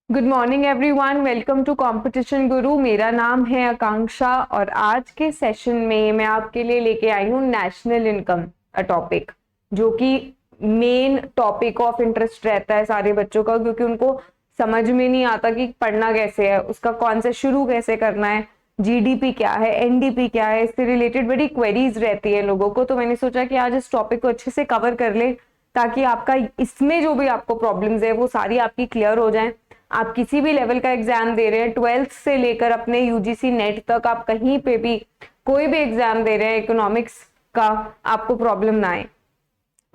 Good morning everyone, welcome to competition Guru. मेरा नाम है आकांक्षा और आज के सेशन में मैं आपके लिए लेके आई हूँ नेशनल इनकम टॉपिक, जो कि मेन टॉपिक ऑफ इंटरेस्ट रहता है सारे बच्चों का, क्योंकि उनको समझ में नहीं आता कि पढ़ना कैसे है, उसका कौन से शुरू कैसे करना है, जीडीपी क्या है, एनडीपी क्या है, इससे रिलेटेड बड़ी क्वेरीज रहती है लोगों को। तो मैंने सोचा कि आज इस टॉपिक को अच्छे से कवर कर ले, ताकि आपका इसमें जो भी आपको प्रॉब्लम्स है वो सारी आपकी क्लियर हो जाए। आप किसी भी लेवल का एग्जाम दे रहे हैं, 12th से लेकर अपने यूजीसी नेट तक, आप कहीं पे भी कोई भी एग्जाम दे रहे हैं इकोनॉमिक्स का, आपको प्रॉब्लम ना आए।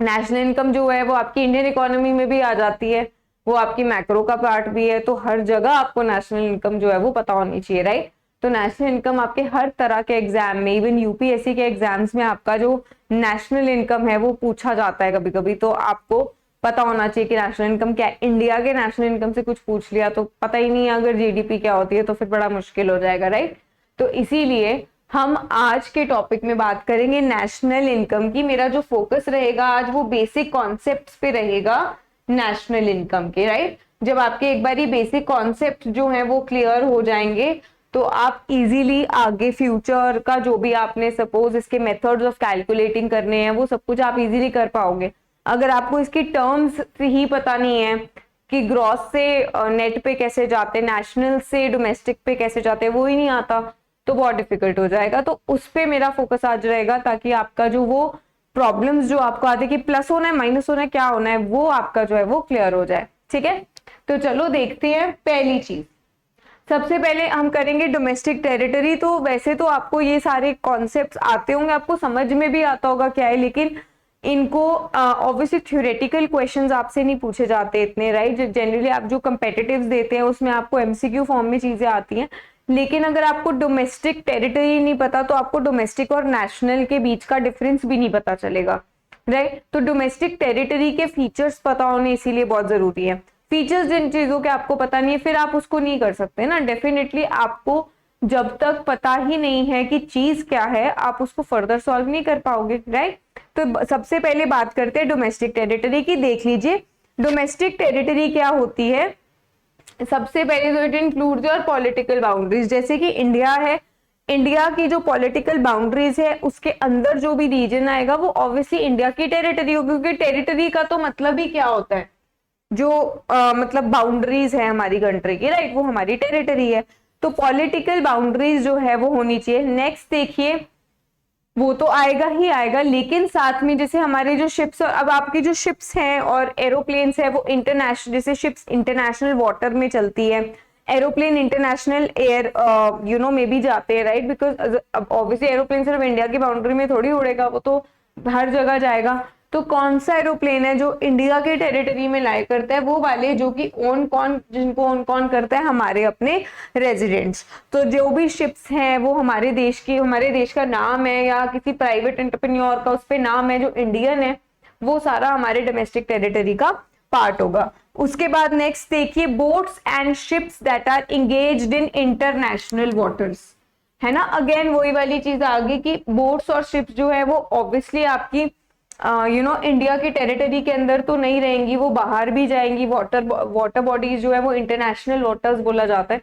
नेशनल इनकम जो है वो आपकी इंडियन इकोनॉमी में भी आ जाती है, वो आपकी मैक्रो का पार्ट भी है, तो हर जगह आपको नेशनल इनकम जो है वो पता होनी चाहिए, राइट। तो नेशनल इनकम आपके हर तरह के एग्जाम में, इवन यूपीएससी के एग्जाम्स में आपका जो नेशनल इनकम है वो पूछा जाता है कभी कभी, तो आपको पता होना चाहिए कि नेशनल इनकम क्या है। इंडिया के नेशनल इनकम से कुछ पूछ लिया तो पता ही नहीं है अगर जीडीपी क्या होती है, तो फिर बड़ा मुश्किल हो जाएगा, राइट। तो इसीलिए हम आज के टॉपिक में बात करेंगे नेशनल इनकम की। मेरा जो फोकस रहेगा आज वो बेसिक कॉन्सेप्ट्स पे रहेगा नेशनल इनकम के, राइट। जब आपके एक बार बेसिक कॉन्सेप्ट जो है वो क्लियर हो जाएंगे तो आप इजीली आगे फ्यूचर का जो भी आपने सपोज इसके मेथड्स ऑफ कैलकुलेटिंग करने हैं वो सब कुछ आप इजीली कर पाओगे। अगर आपको इसकी टर्म्स ही पता नहीं है कि ग्रॉस से नेट पे कैसे जाते, नेशनल से डोमेस्टिक पे कैसे जाते, वो ही नहीं आता, तो बहुत डिफिकल्ट हो जाएगा। तो उस पे मेरा फोकस आज रहेगा, ताकि आपका जो वो प्रॉब्लम्स जो आपको आते कि प्लस होना है माइनस होना है क्या होना है, वो आपका जो है वो क्लियर हो जाए, ठीक है। तो चलो देखते हैं। पहली चीज, सबसे पहले हम करेंगे डोमेस्टिक टेरिटरी। तो वैसे तो आपको ये सारे कॉन्सेप्ट्स आते होंगे, आपको समझ में भी आता होगा क्या है, लेकिन इनको ऑब्वियसली थ्योरेटिकल क्वेश्चंस आपसे नहीं पूछे जाते इतने, राइट। जनरली आप जो कम्पिटिटिव्स देते हैं उसमें आपको एमसीक्यू फॉर्म में चीजें आती हैं, लेकिन अगर आपको डोमेस्टिक टेरिटरी नहीं पता तो आपको डोमेस्टिक और नेशनल के बीच का डिफरेंस भी नहीं पता चलेगा, राइट। तो डोमेस्टिक टेरिटरी के फीचर्स पता होने इसीलिए बहुत जरूरी है। फीचर्स जिन चीजों के आपको पता नहीं है फिर आप उसको नहीं कर सकते ना, डेफिनेटली आपको जब तक पता ही नहीं है कि चीज क्या है आप उसको फर्दर सॉल्व नहीं कर पाओगे, राइट। तो सबसे पहले बात करते हैं डोमेस्टिक टेरिटरी की। देख लीजिए डोमेस्टिक टेरिटरी क्या होती है। सबसे पहले तो it includes your political boundaries. जैसे कि इंडिया है, इंडिया की जो पॉलिटिकल बाउंड्रीज है उसके अंदर जो भी रीजन आएगा वो ऑब्वियसली इंडिया की टेरिटरी होगी, क्योंकि टेरिटरी का तो मतलब ही क्या होता है, जो मतलब बाउंड्रीज है हमारी कंट्री की, राइट, वो हमारी टेरिटरी है। तो पॉलिटिकल बाउंड्रीज जो है वो होनी चाहिए। नेक्स्ट देखिए, वो तो आएगा ही आएगा, लेकिन साथ में जैसे हमारे जो शिप्स, अब आपकी जो शिप्स हैं और एरोप्लेन्स है वो इंटरनेशनल, जैसे शिप्स इंटरनेशनल वाटर में चलती है, एरोप्लेन इंटरनेशनल एयर में भी जाते हैं, राइट। बिकॉज ऑब्वियसली एरोप्लेन सिर्फ इंडिया की बाउंड्री में थोड़ी उड़ेगा, वो तो हर जगह जाएगा। तो कौन सा एरोप्लेन है जो इंडिया के टेरिटरी में लाई करता है, वो वाले जो कि जिनको ओन कौन करता है, हमारे अपने रेजिडेंट्स। तो जो भी शिप्स हैं वो हमारे देश का नाम है या किसी प्राइवेट एंटरप्रेन्योर का उस पे नाम है जो इंडियन है, वो सारा हमारे डोमेस्टिक टेरिटरी का पार्ट होगा। उसके बाद नेक्स्ट देखिए, boats and ships that are engaged in international waters, है ना। अगेन वही वाली चीज आ गई कि बोट्स और शिप्स जो है वो ऑब्वियसली आपकी इंडिया की टेरिटरी के अंदर तो नहीं रहेंगी, वो बाहर भी जाएंगी। वाटर बॉडीज जो है वो इंटरनेशनल वाटर्स बोला जाता है,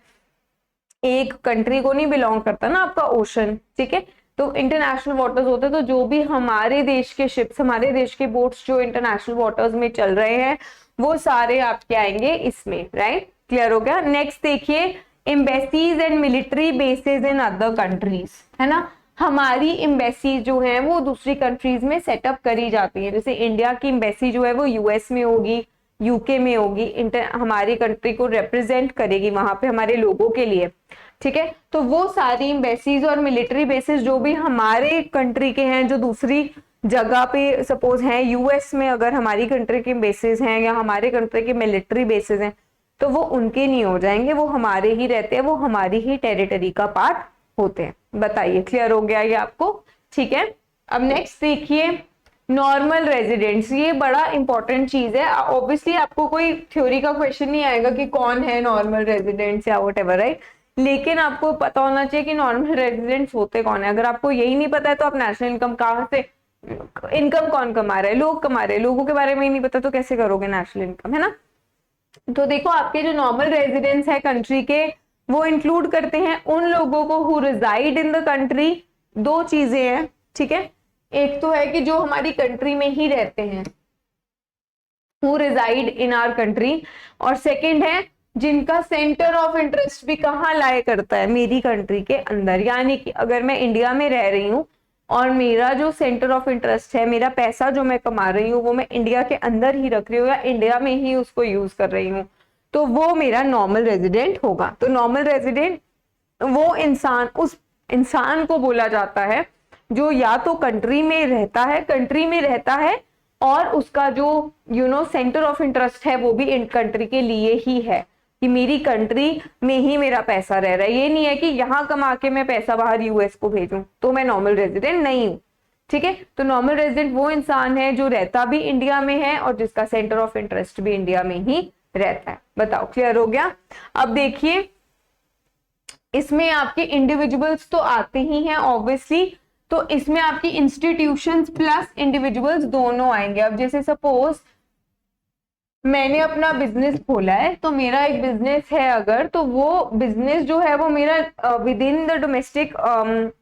एक कंट्री को नहीं बिलोंग करता ना आपका ओशन, ठीक है। तो इंटरनेशनल वाटर्स होते हैं, तो जो भी हमारे देश के शिप्स, हमारे देश के बोट्स जो इंटरनेशनल वाटर्स में चल रहे हैं वो सारे आपके आएंगे इसमें, राइट। क्लियर हो गया। नेक्स्ट देखिए, embassies and military bases in other countries, है ना। हमारी एम्बेसी जो है वो दूसरी कंट्रीज में सेटअप करी जाती है। जैसे इंडिया की एम्बेसी जो है वो यूएस में होगी, यूके में होगी, हमारी कंट्री को रिप्रेजेंट करेगी वहां पे हमारे लोगों के लिए, ठीक है। तो वो सारी एम्बेसीज और मिलिट्री बेसिस जो भी हमारे कंट्री के हैं, जो दूसरी जगह पे सपोज हैं, यूएस में अगर हमारी कंट्री के बेसिस हैं या हमारे कंट्री के मिलिट्री बेसिस हैं, तो वो उनके नहीं हो जाएंगे, वो हमारे ही रहते हैं, वो हमारी ही टेरिटरी का पार्ट होते हैं। बताइए क्लियर हो गया ये आपको, ठीक है। अब नेक्स्ट देखिए, नॉर्मल रेजिडेंट्स, ये बड़ा इंपॉर्टेंट चीज है। ऑब्वियसली आपको कोई थ्योरी का क्वेश्चन नहीं आएगा कि कौन है नॉर्मल रेजिडेंट्स या व्हाटएवर, राइट, लेकिन आपको पता होना चाहिए कि नॉर्मल रेजिडेंट्स होते कौन है। अगर आपको यही नहीं पता है तो आप नेशनल इनकम कहाँ से, इनकम कौन कमा रहा है, लोग कमा रहे हैं, लोगों के बारे में ही नहीं पता तो कैसे करोगे नेशनल इनकम, है ना। तो देखो आपके जो नॉर्मल रेजिडेंट्स है कंट्री के, वो इंक्लूड करते हैं उन लोगों को who reside in the country. दो चीजें हैं, ठीक है, एक तो है कि जो हमारी कंट्री में ही रहते हैं, who reside in our country, और सेकंड है जिनका सेंटर ऑफ इंटरेस्ट भी कहाँ लाया करता है, मेरी कंट्री के अंदर। यानी कि अगर मैं इंडिया में रह रही हूँ और मेरा जो सेंटर ऑफ इंटरेस्ट है, मेरा पैसा जो मैं कमा रही हूँ वो मैं इंडिया के अंदर ही रख रही हूँ या इंडिया में ही उसको यूज कर रही हूँ, तो वो मेरा नॉर्मल रेजिडेंट होगा। तो नॉर्मल रेजिडेंट वो इंसान, उस इंसान को बोला जाता है जो या तो कंट्री में रहता है और उसका जो सेंटर ऑफ इंटरेस्ट है वो भी इन कंट्री के लिए ही है, कि मेरी कंट्री में ही मेरा पैसा रह रहा है। ये नहीं है कि यहाँ कमा के मैं पैसा बाहर यूएस को भेजूं तो मैं नॉर्मल रेजिडेंट नहीं हूँ, ठीक है। तो नॉर्मल रेजिडेंट वो इंसान है जो रहता भी इंडिया में है और जिसका सेंटर ऑफ इंटरेस्ट भी इंडिया में ही रहता है। बताओ, क्लियर हो गया? अब देखिए, इसमें आपके इंडिविजुअल्स तो आते ही हैं ऑब्वियसली, तो इसमें आपकी इंस्टीट्यूशंस प्लस इंडिविजुअल्स दोनों आएंगे। अब जैसे सपोज मैंने अपना बिजनेस खोला है, तो मेरा एक बिजनेस है अगर, तो वो बिजनेस जो है वो मेरा within the domestic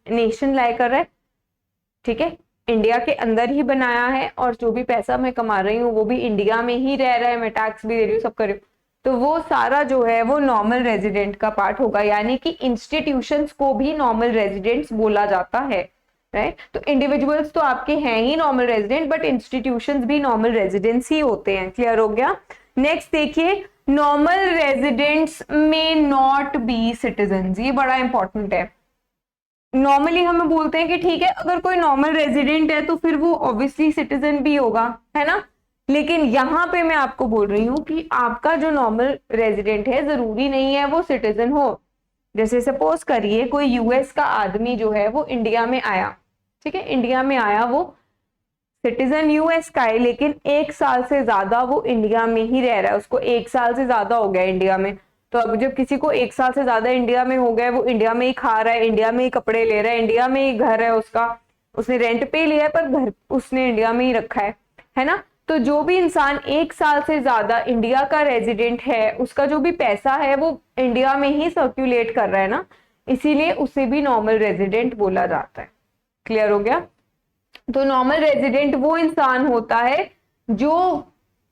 nation lie कर रहा है, ठीक है, इंडिया के अंदर ही बनाया है और जो भी पैसा मैं कमा रही हूँ वो भी इंडिया में ही रह रहा है, मैं टैक्स भी दे रही हूँ, सब कर रही हूँ, तो वो सारा जो है वो नॉर्मल रेजिडेंट का पार्ट होगा। यानी कि इंस्टीट्यूशंस को भी नॉर्मल रेजिडेंट्स बोला जाता है, राइट। तो इंडिविजुअल्स तो आपके हैं ही नॉर्मल रेजिडेंट, बट इंस्टीट्यूशंस भी नॉर्मल रेजिडेंट्स ही होते हैं। क्लियर हो गया? नेक्स्ट देखिए, नॉर्मल रेजिडेंट्स में नॉट बी सिटीजन। ये बड़ा इंपॉर्टेंट है। नॉर्मली हमें बोलते हैं कि ठीक है, अगर कोई नॉर्मल रेजिडेंट है तो फिर वो ऑब्वियसली सिटीजन भी होगा, है ना। लेकिन यहाँ पे मैं आपको बोल रही हूँ कि आपका जो नॉर्मल रेजिडेंट है जरूरी नहीं है वो सिटीजन हो। जैसे सपोज करिए कोई यूएस का आदमी जो है वो इंडिया में आया, ठीक है, इंडिया में आया, वो सिटीजन यूएस का है, लेकिन 1 साल से ज्यादा वो इंडिया में ही रह रहा है, उसको 1 साल से ज्यादा हो गया इंडिया में। तो अब जब किसी को 1 साल से ज्यादा इंडिया में हो गया, वो इंडिया में ही खा रहा है, इंडिया में ही कपड़े ले रहा है, इंडिया में ही घर है उसका, उसने रेंट पे लिया है पर घर उसने इंडिया में ही रखा है ना। तो जो भी इंसान 1 साल से ज्यादा इंडिया का रेजिडेंट है, उसका जो भी पैसा है वो इंडिया में ही सर्क्यूलेट कर रहा है ना, इसीलिए उसे भी नॉर्मल रेजिडेंट बोला जाता है। क्लियर हो गया? तो नॉर्मल रेजिडेंट वो इंसान होता है जो,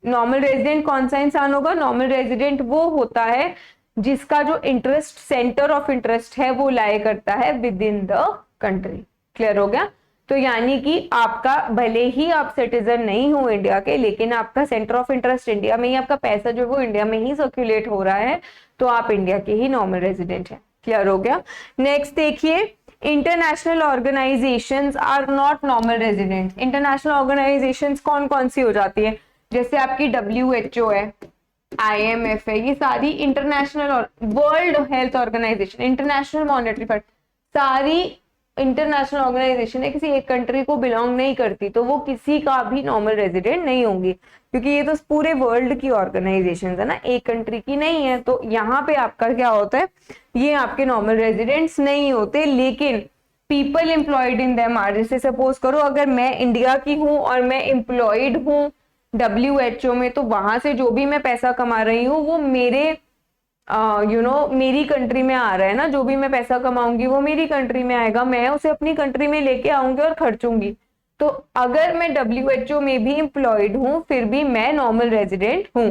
नॉर्मल रेजिडेंट कौन सा इंसान होगा? नॉर्मल रेजिडेंट वो होता है जिसका जो इंटरेस्ट, सेंटर ऑफ इंटरेस्ट है वो लाया करता है with in the country. Clear हो गया? तो यानी कि आपका, भले ही आप सिटीजन नहीं हो इंडिया के, लेकिन आपका सेंटर ऑफ इंटरेस्ट इंडिया में ही, आपका पैसा जो वो इंडिया में ही सर्क्यूलेट हो रहा है, तो आप इंडिया के ही नॉर्मल रेजिडेंट हैं। क्लियर हो गया? नेक्स्ट देखिए, international organisations are not normal residents. International organisations कौन कौन सी हो जाती है? जैसे आपकी WHO है, IMF है, ये सारी इंटरनेशनल, और world health organisation, international monetary fund, सारी इंटरनेशनल ऑर्गेनाइजेशन है, किसी एक कंट्री को बिलोंग नहीं करती, तो वो किसी का भी नॉर्मल रेजिडेंट नहीं होंगी, क्योंकि ये तो पूरे वर्ल्ड की ऑर्गेनाइजेशन है ना, एक कंट्री की नहीं है। तो यहाँ पे आपका क्या होता है, ये आपके नॉर्मल रेजिडेंट्स नहीं होते, लेकिन people employed in them are. जैसे सपोज करो अगर मैं इंडिया की हूँ और मैं एम्प्लॉयड हूँ WHO में, तो वहां से जो भी मैं पैसा कमा रही हूँ वो मेरे मेरी कंट्री में आ रहा है ना, जो भी मैं पैसा कमाऊंगी वो मेरी कंट्री में आएगा, मैं उसे अपनी कंट्री में लेके आऊंगी और खर्चूंगी। तो अगर मैं WHO में भी एम्प्लॉयड हूँ फिर भी मैं नॉर्मल रेजिडेंट हूँ।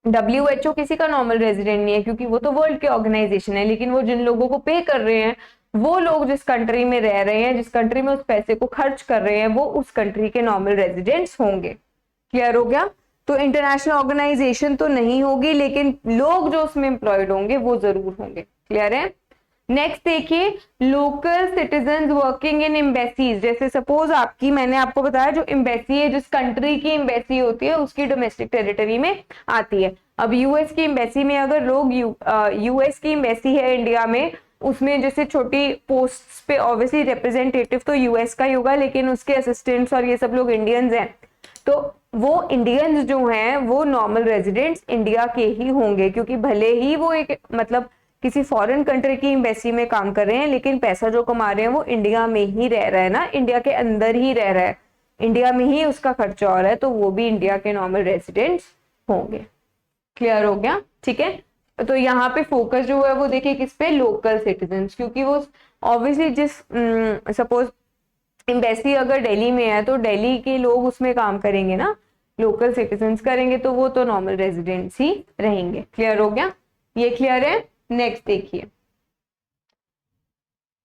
WHO किसी का नॉर्मल रेजिडेंट नहीं है, क्योंकि वो तो वर्ल्ड की ऑर्गेनाइजेशन है, लेकिन वो जिन लोगों को पे कर रहे हैं, वो लोग जिस कंट्री में रह रहे हैं, जिस कंट्री में उस पैसे को खर्च कर रहे हैं, वो उस कंट्री के नॉर्मल रेजिडेंट्स होंगे। क्लियर हो गया? तो इंटरनेशनल ऑर्गेनाइजेशन तो नहीं होगी, लेकिन लोग जो उसमें एम्प्लॉयड होंगे वो जरूर होंगे। क्लियर है? नेक्स्ट देखिए, local citizen working in embassies. जैसे सपोज आपकी, मैंने आपको बताया जो एम्बेसी है, जिस कंट्री की एम्बेसी होती है उसकी डोमेस्टिक टेरिटरी में आती है। अब यूएस की एम्बेसी में अगर लोग, यूएस की एम्बेसी है इंडिया में, उसमें जैसे छोटी पोस्ट पे ऑब्वियसली रिप्रेजेंटेटिव तो यूएस का ही होगा, लेकिन उसके असिस्टेंट्स और ये सब लोग इंडियंस हैं, तो वो इंडियंस जो हैं वो नॉर्मल रेजिडेंट्स इंडिया के ही होंगे, क्योंकि भले ही वो एक, मतलब किसी फॉरेन कंट्री की एम्बेसी में काम कर रहे हैं, लेकिन पैसा जो कमा रहे हैं वो इंडिया में ही रह रहा है ना, इंडिया के अंदर ही रह रहा है, इंडिया में ही उसका खर्चा हो रहा है, तो वो भी इंडिया के नॉर्मल रेजिडेंट्स होंगे। क्लियर हो गया? ठीक है, तो यहाँ पे फोकस जो है वो देखिए किस पे, लोकल सिटीजन, क्योंकि वो ऑब्वियसली जिस सपोज एम्बेसी अगर दिल्ली में है तो दिल्ली के लोग उसमें काम करेंगे ना, लोकल सिटीजन्स करेंगे, तो वो तो नॉर्मल रेजिडेंट्स ही रहेंगे। क्लियर हो गया? ये क्लियर है? नेक्स्ट देखिए,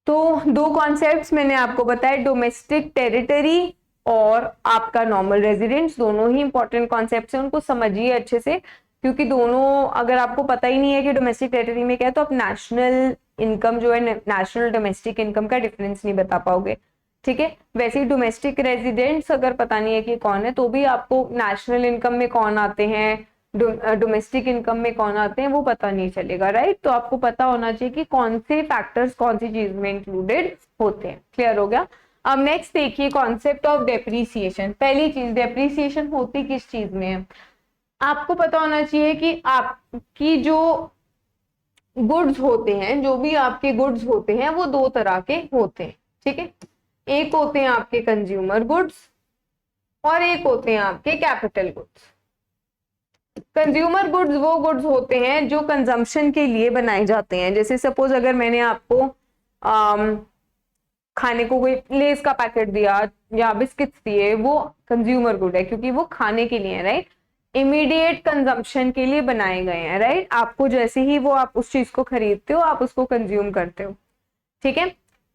तो दो कॉन्सेप्ट्स मैंने आपको बताया, डोमेस्टिक टेरिटरी और आपका नॉर्मल रेजिडेंट्स, दोनों ही इंपॉर्टेंट कॉन्सेप्ट्स हैं, उनको समझिए अच्छे से, क्योंकि दोनों अगर आपको पता ही नहीं है कि डोमेस्टिक टेरिटरी में क्या है तो आप नेशनल इनकम जो है, नेशनल डोमेस्टिक इनकम का डिफरेंस नहीं बता पाओगे। ठीक है, वैसे ही डोमेस्टिक रेजिडेंट्स अगर पता नहीं है कि कौन है तो भी आपको नेशनल इनकम में कौन आते हैं, डोमेस्टिक इनकम में कौन आते हैं वो पता नहीं चलेगा, राइट? तो आपको पता होना चाहिए कि कौन से फैक्टर्स कौन सी चीज में इंक्लूडेड होते हैं। क्लियर हो गया? अब नेक्स्ट देखिए, कॉन्सेप्ट ऑफ डेप्रीसिएशन। पहली चीज, डेप्रीसिएशन होती किस चीज में है? आपको पता होना चाहिए कि आपकी जो गुड्स होते हैं, जो भी आपके गुड्स होते हैं वो दो तरह के होते हैं। ठीक है, एक होते हैं आपके कंज्यूमर गुड्स और एक होते हैं आपके कैपिटल गुड्स। कंज्यूमर गुड्स वो गुड्स होते हैं जो कंजम्पशन के लिए बनाए जाते हैं। जैसे सपोज अगर मैंने आपको खाने को कोई लेस का पैकेट दिया या बिस्किट्स दिए, वो कंज्यूमर गुड है क्योंकि वो खाने के लिए है, राइट? इमीडिएट कंजम्पशन के लिए बनाए गए हैं, राइट? आपको जैसे ही वो आप उस चीज को खरीदते हो आप उसको कंज्यूम करते हो। ठीक है,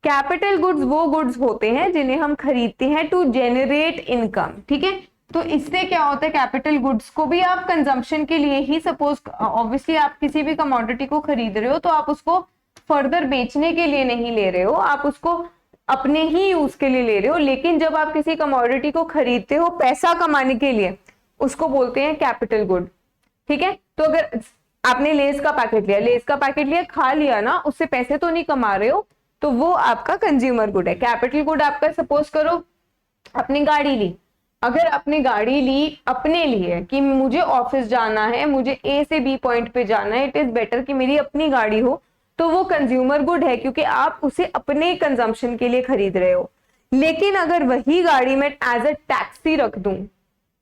कैपिटल गुड्स वो गुड्स होते हैं जिन्हें हम खरीदते हैं टू जेनरेट इनकम। ठीक है, तो इससे क्या होता है, कैपिटल गुड्स को भी आप कंजम्पशन के लिए ही, सपोज ऑब्वियसली आप किसी भी कमोडिटी को खरीद रहे हो तो आप उसको फर्दर बेचने के लिए नहीं ले रहे हो, आप उसको अपने ही यूज के लिए ले रहे हो। लेकिन जब आप किसी कमोडिटी को खरीदते हो पैसा कमाने के लिए, उसको बोलते हैं कैपिटल गुड। ठीक है, तो अगर आपने लेस का पैकेट लिया, लेस का पैकेट लिया, खा लिया ना, उससे पैसे तो नहीं कमा रहे हो, तो वो आपका कंज्यूमर गुड है। कैपिटल गुड आपका, सपोज करो अपनी गाड़ी ली, अगर अपनी गाड़ी ली अपने लिए कि मुझे ऑफिस जाना है, मुझे ए से बी पॉइंट पे जाना है, इट इज बेटर कि मेरी अपनी गाड़ी हो, तो वो कंज्यूमर गुड है क्योंकि आप उसे अपने कंजम्पशन के लिए खरीद रहे हो। लेकिन अगर वही गाड़ी में एज अ टैक्सी रख दूं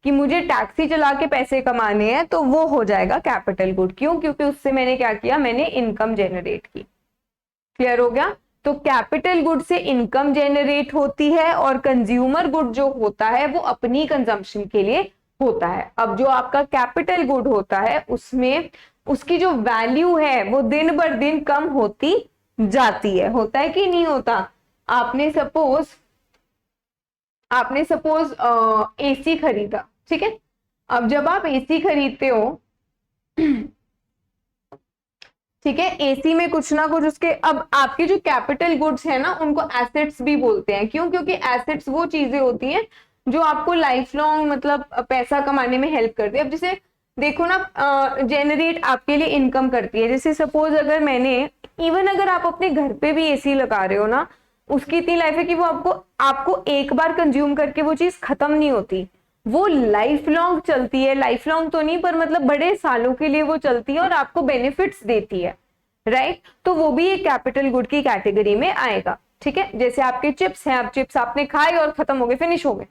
कि मुझे टैक्सी चला के पैसे कमाने हैं, तो वो हो जाएगा कैपिटल गुड। क्यों? क्योंकि उससे मैंने क्या किया, मैंने इनकम जनरेट की। क्लियर हो गया? तो कैपिटल गुड से इनकम जनरेट होती है और कंज्यूमर गुड जो होता है वो अपनी कंजम्पशन के लिए होता है। अब जो आपका कैपिटल गुड होता है उसमें उसकी जो वैल्यू है वो दिन बर दिन कम होती जाती है। होता है कि नहीं होता? आपने सपोज एसी खरीदा, ठीक है? अब जब आप एसी खरीदते हो, ठीक है, एसी में कुछ ना कुछ उसके, अब आपके जो कैपिटल गुड्स है ना उनको एसेट्स भी बोलते हैं। क्यों? क्योंकि एसेट्स वो चीजें होती हैं जो आपको लाइफ लॉन्ग मतलब पैसा कमाने में हेल्प करती है। अब जैसे देखो ना, जेनरेट आपके लिए इनकम करती है। जैसे सपोज अगर मैंने, इवन अगर आप अपने घर पे भी एसी लगा रहे हो ना, उसकी इतनी लाइफ है कि वो आपको एक बार कंज्यूम करके वो चीज खत्म नहीं होती, वो लाइफ लॉन्ग चलती है। लाइफ लॉन्ग तो नहीं पर मतलब बड़े सालों के लिए वो चलती है और आपको बेनिफिट्स देती है, राइट? तो वो भी एक कैपिटल गुड की कैटेगरी में आएगा। ठीक है, जैसे आपके चिप्स हैं, आप चिप्स आपने खाए और खत्म हो गए, फिनिश हो गए,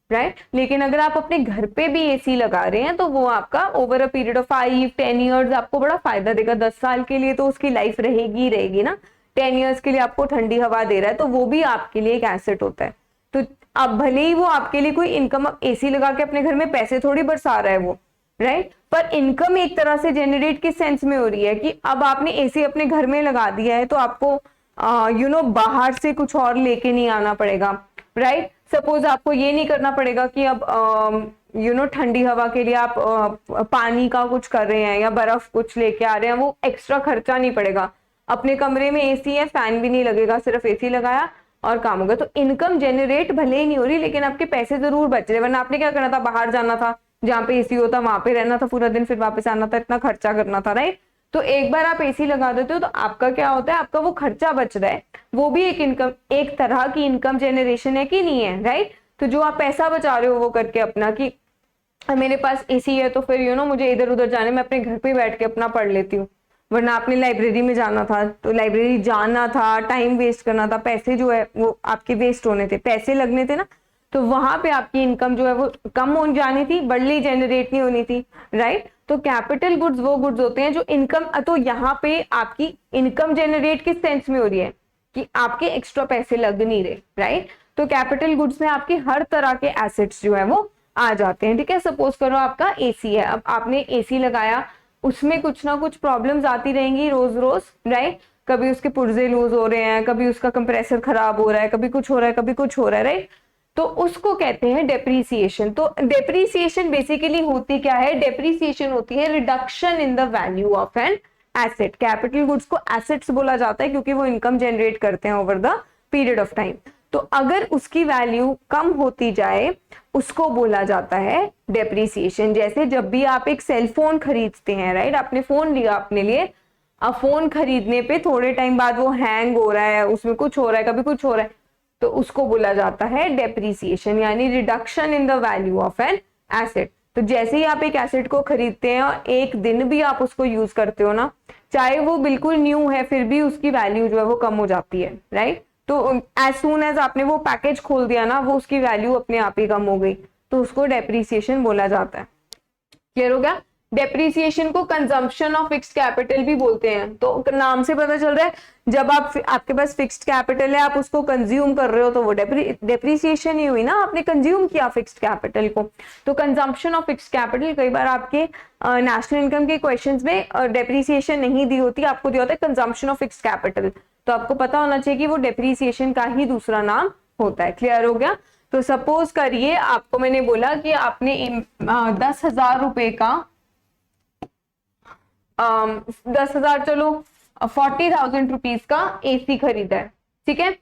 राइट? लेकिन अगर आप अपने घर पे भी एसी लगा रहे हैं तो वो आपका over a period of 5-10 years आपको बड़ा फायदा देगा। 10 साल के लिए तो उसकी लाइफ रहेगी ना, 10 ईयर्स के लिए आपको ठंडी हवा दे रहा है, तो वो भी आपके लिए एक एसेट होता है। तो अब भले ही वो आपके लिए कोई इनकम, एसी लगा के अपने घर में पैसे थोड़ी बरसा रहा है वो, राइट? पर इनकम एक तरह से जनरेट किस सेंस में हो रही है कि अब आपने एसी अपने घर में लगा दिया है तो आपको बाहर से कुछ और लेके नहीं आना पड़ेगा, राइट? सपोज आपको ये नहीं करना पड़ेगा कि अब ठंडी हवा के लिए आप पानी का कुछ कर रहे हैं या बर्फ कुछ लेके आ रहे हैं, वो एक्स्ट्रा खर्चा नहीं पड़ेगा। अपने कमरे में एसी है, फैन भी नहीं लगेगा, सिर्फ एसी लगाया और काम होगा। तो इनकम जनरेट भले ही नहीं हो रही लेकिन आपके पैसे जरूर बच रहे, वरना आपने क्या करना था, बाहर जाना था, जहाँ पे एसी होता वहां पे रहना था पूरा दिन, फिर वापस आना था, इतना खर्चा करना था, राइट? तो एक बार आप एसी लगा देते हो तो आपका क्या होता है, आपका वो खर्चा बच रहा है, वो भी एक इनकम, एक तरह की इनकम जनरेशन है कि नहीं है, राइट? तो जो आप पैसा बचा रहे हो वो करके अपना, कि मेरे पास एसी है तो फिर मुझे इधर उधर जाने में अपने घर पे बैठ के अपना पढ़ लेती हूँ, वरना आपने लाइब्रेरी में जाना था तो लाइब्रेरी जाना था, टाइम वेस्ट करना था, पैसे जो है वो आपके वेस्ट होने थे, पैसे लगने थे ना। तो वहां पे आपकी इनकम जो है वो कम हो जानी थी, बढ़ली जनरेट नहीं होनी थी, राइट। तो कैपिटल गुड्स वो गुड्स होते हैं जो इनकम, तो यहाँ पे आपकी इनकम जनरेट किस सेंस में हो रही है कि आपके एक्स्ट्रा पैसे लग नहीं रहे, राइट। तो कैपिटल गुड्स में आपकी हर तरह के एसेट्स जो है वो आ जाते हैं, ठीक है। सपोज करो आपका एसी है, अब आपने एसी लगाया, उसमें कुछ ना कुछ प्रॉब्लम्स आती रहेंगी रोज रोज, राइट। कभी उसके पुर्जे लूज हो रहे हैं, कभी उसका कंप्रेसर खराब हो रहा है, कभी कुछ हो रहा है, कभी कुछ हो रहा है, राइट। तो उसको कहते हैं डेप्रीसिएशन। तो डेप्रीसिएशन बेसिकली होती क्या है, डेप्रीसिएशन होती है reduction in the value of an asset. Capital goods को एसेट्स बोला जाता है क्योंकि वो इनकम जनरेट करते हैं over the period of time. तो अगर उसकी वैल्यू कम होती जाए उसको बोला जाता है डेप्रीसिएशन। जैसे जब भी आप एक सेल फोन खरीदते हैं, राइट, आपने फोन लिया अपने लिए, अब फोन खरीदने पे थोड़े टाइम बाद वो हैंग हो रहा है, उसमें कुछ हो रहा है, कभी कुछ हो रहा है, तो उसको बोला जाता है डेप्रीसिएशन, यानी reduction in the value of an asset. तो जैसे ही आप एक एसेट को खरीदते हैं और एक दिन भी आप उसको यूज करते हो ना, चाहे वो बिल्कुल न्यू है, फिर भी उसकी वैल्यू जो है वो कम हो जाती है, राइट। तो एज सून एज आपने वो पैकेज खोल दिया ना, वो उसकी वैल्यू अपने आप ही कम हो गई, तो उसको डेप्रीसिएशन बोला जाता है। क्लियर हो गया। डेप्रीसिएशन को कंजम्पशन ऑफ फिक्स्ड कैपिटल भी बोलते हैं। तो नाम से पता चल रहा है, जब आपके पास फिक्स्ड कैपिटल है, आप उसको कंज्यूम कर रहे हो, तो वो डेप्रीसिएशन ही हुई ना, आपने कंज्यूम किया फिक्स्ड कैपिटल को। तो कंजम्पशन ऑफ फिक्स्ड कैपिटल, कई बार आपके नेशनल इनकम के क्वेश्चंस में डेप्रीसिएशन नहीं दी होती, आपको दिया होता है कंजम्पशन ऑफ फिक्स्ड कैपिटल। तो आपको पता होना चाहिए कि वो डेप्रीसिएशन का ही दूसरा नाम होता है। क्लियर हो गया। तो सपोज करिए आपको मैंने बोला कि आपने 10,000 रुपए का 10,000 चलो 40,000 रुपीज का एसी खरीदा है, ठीक है।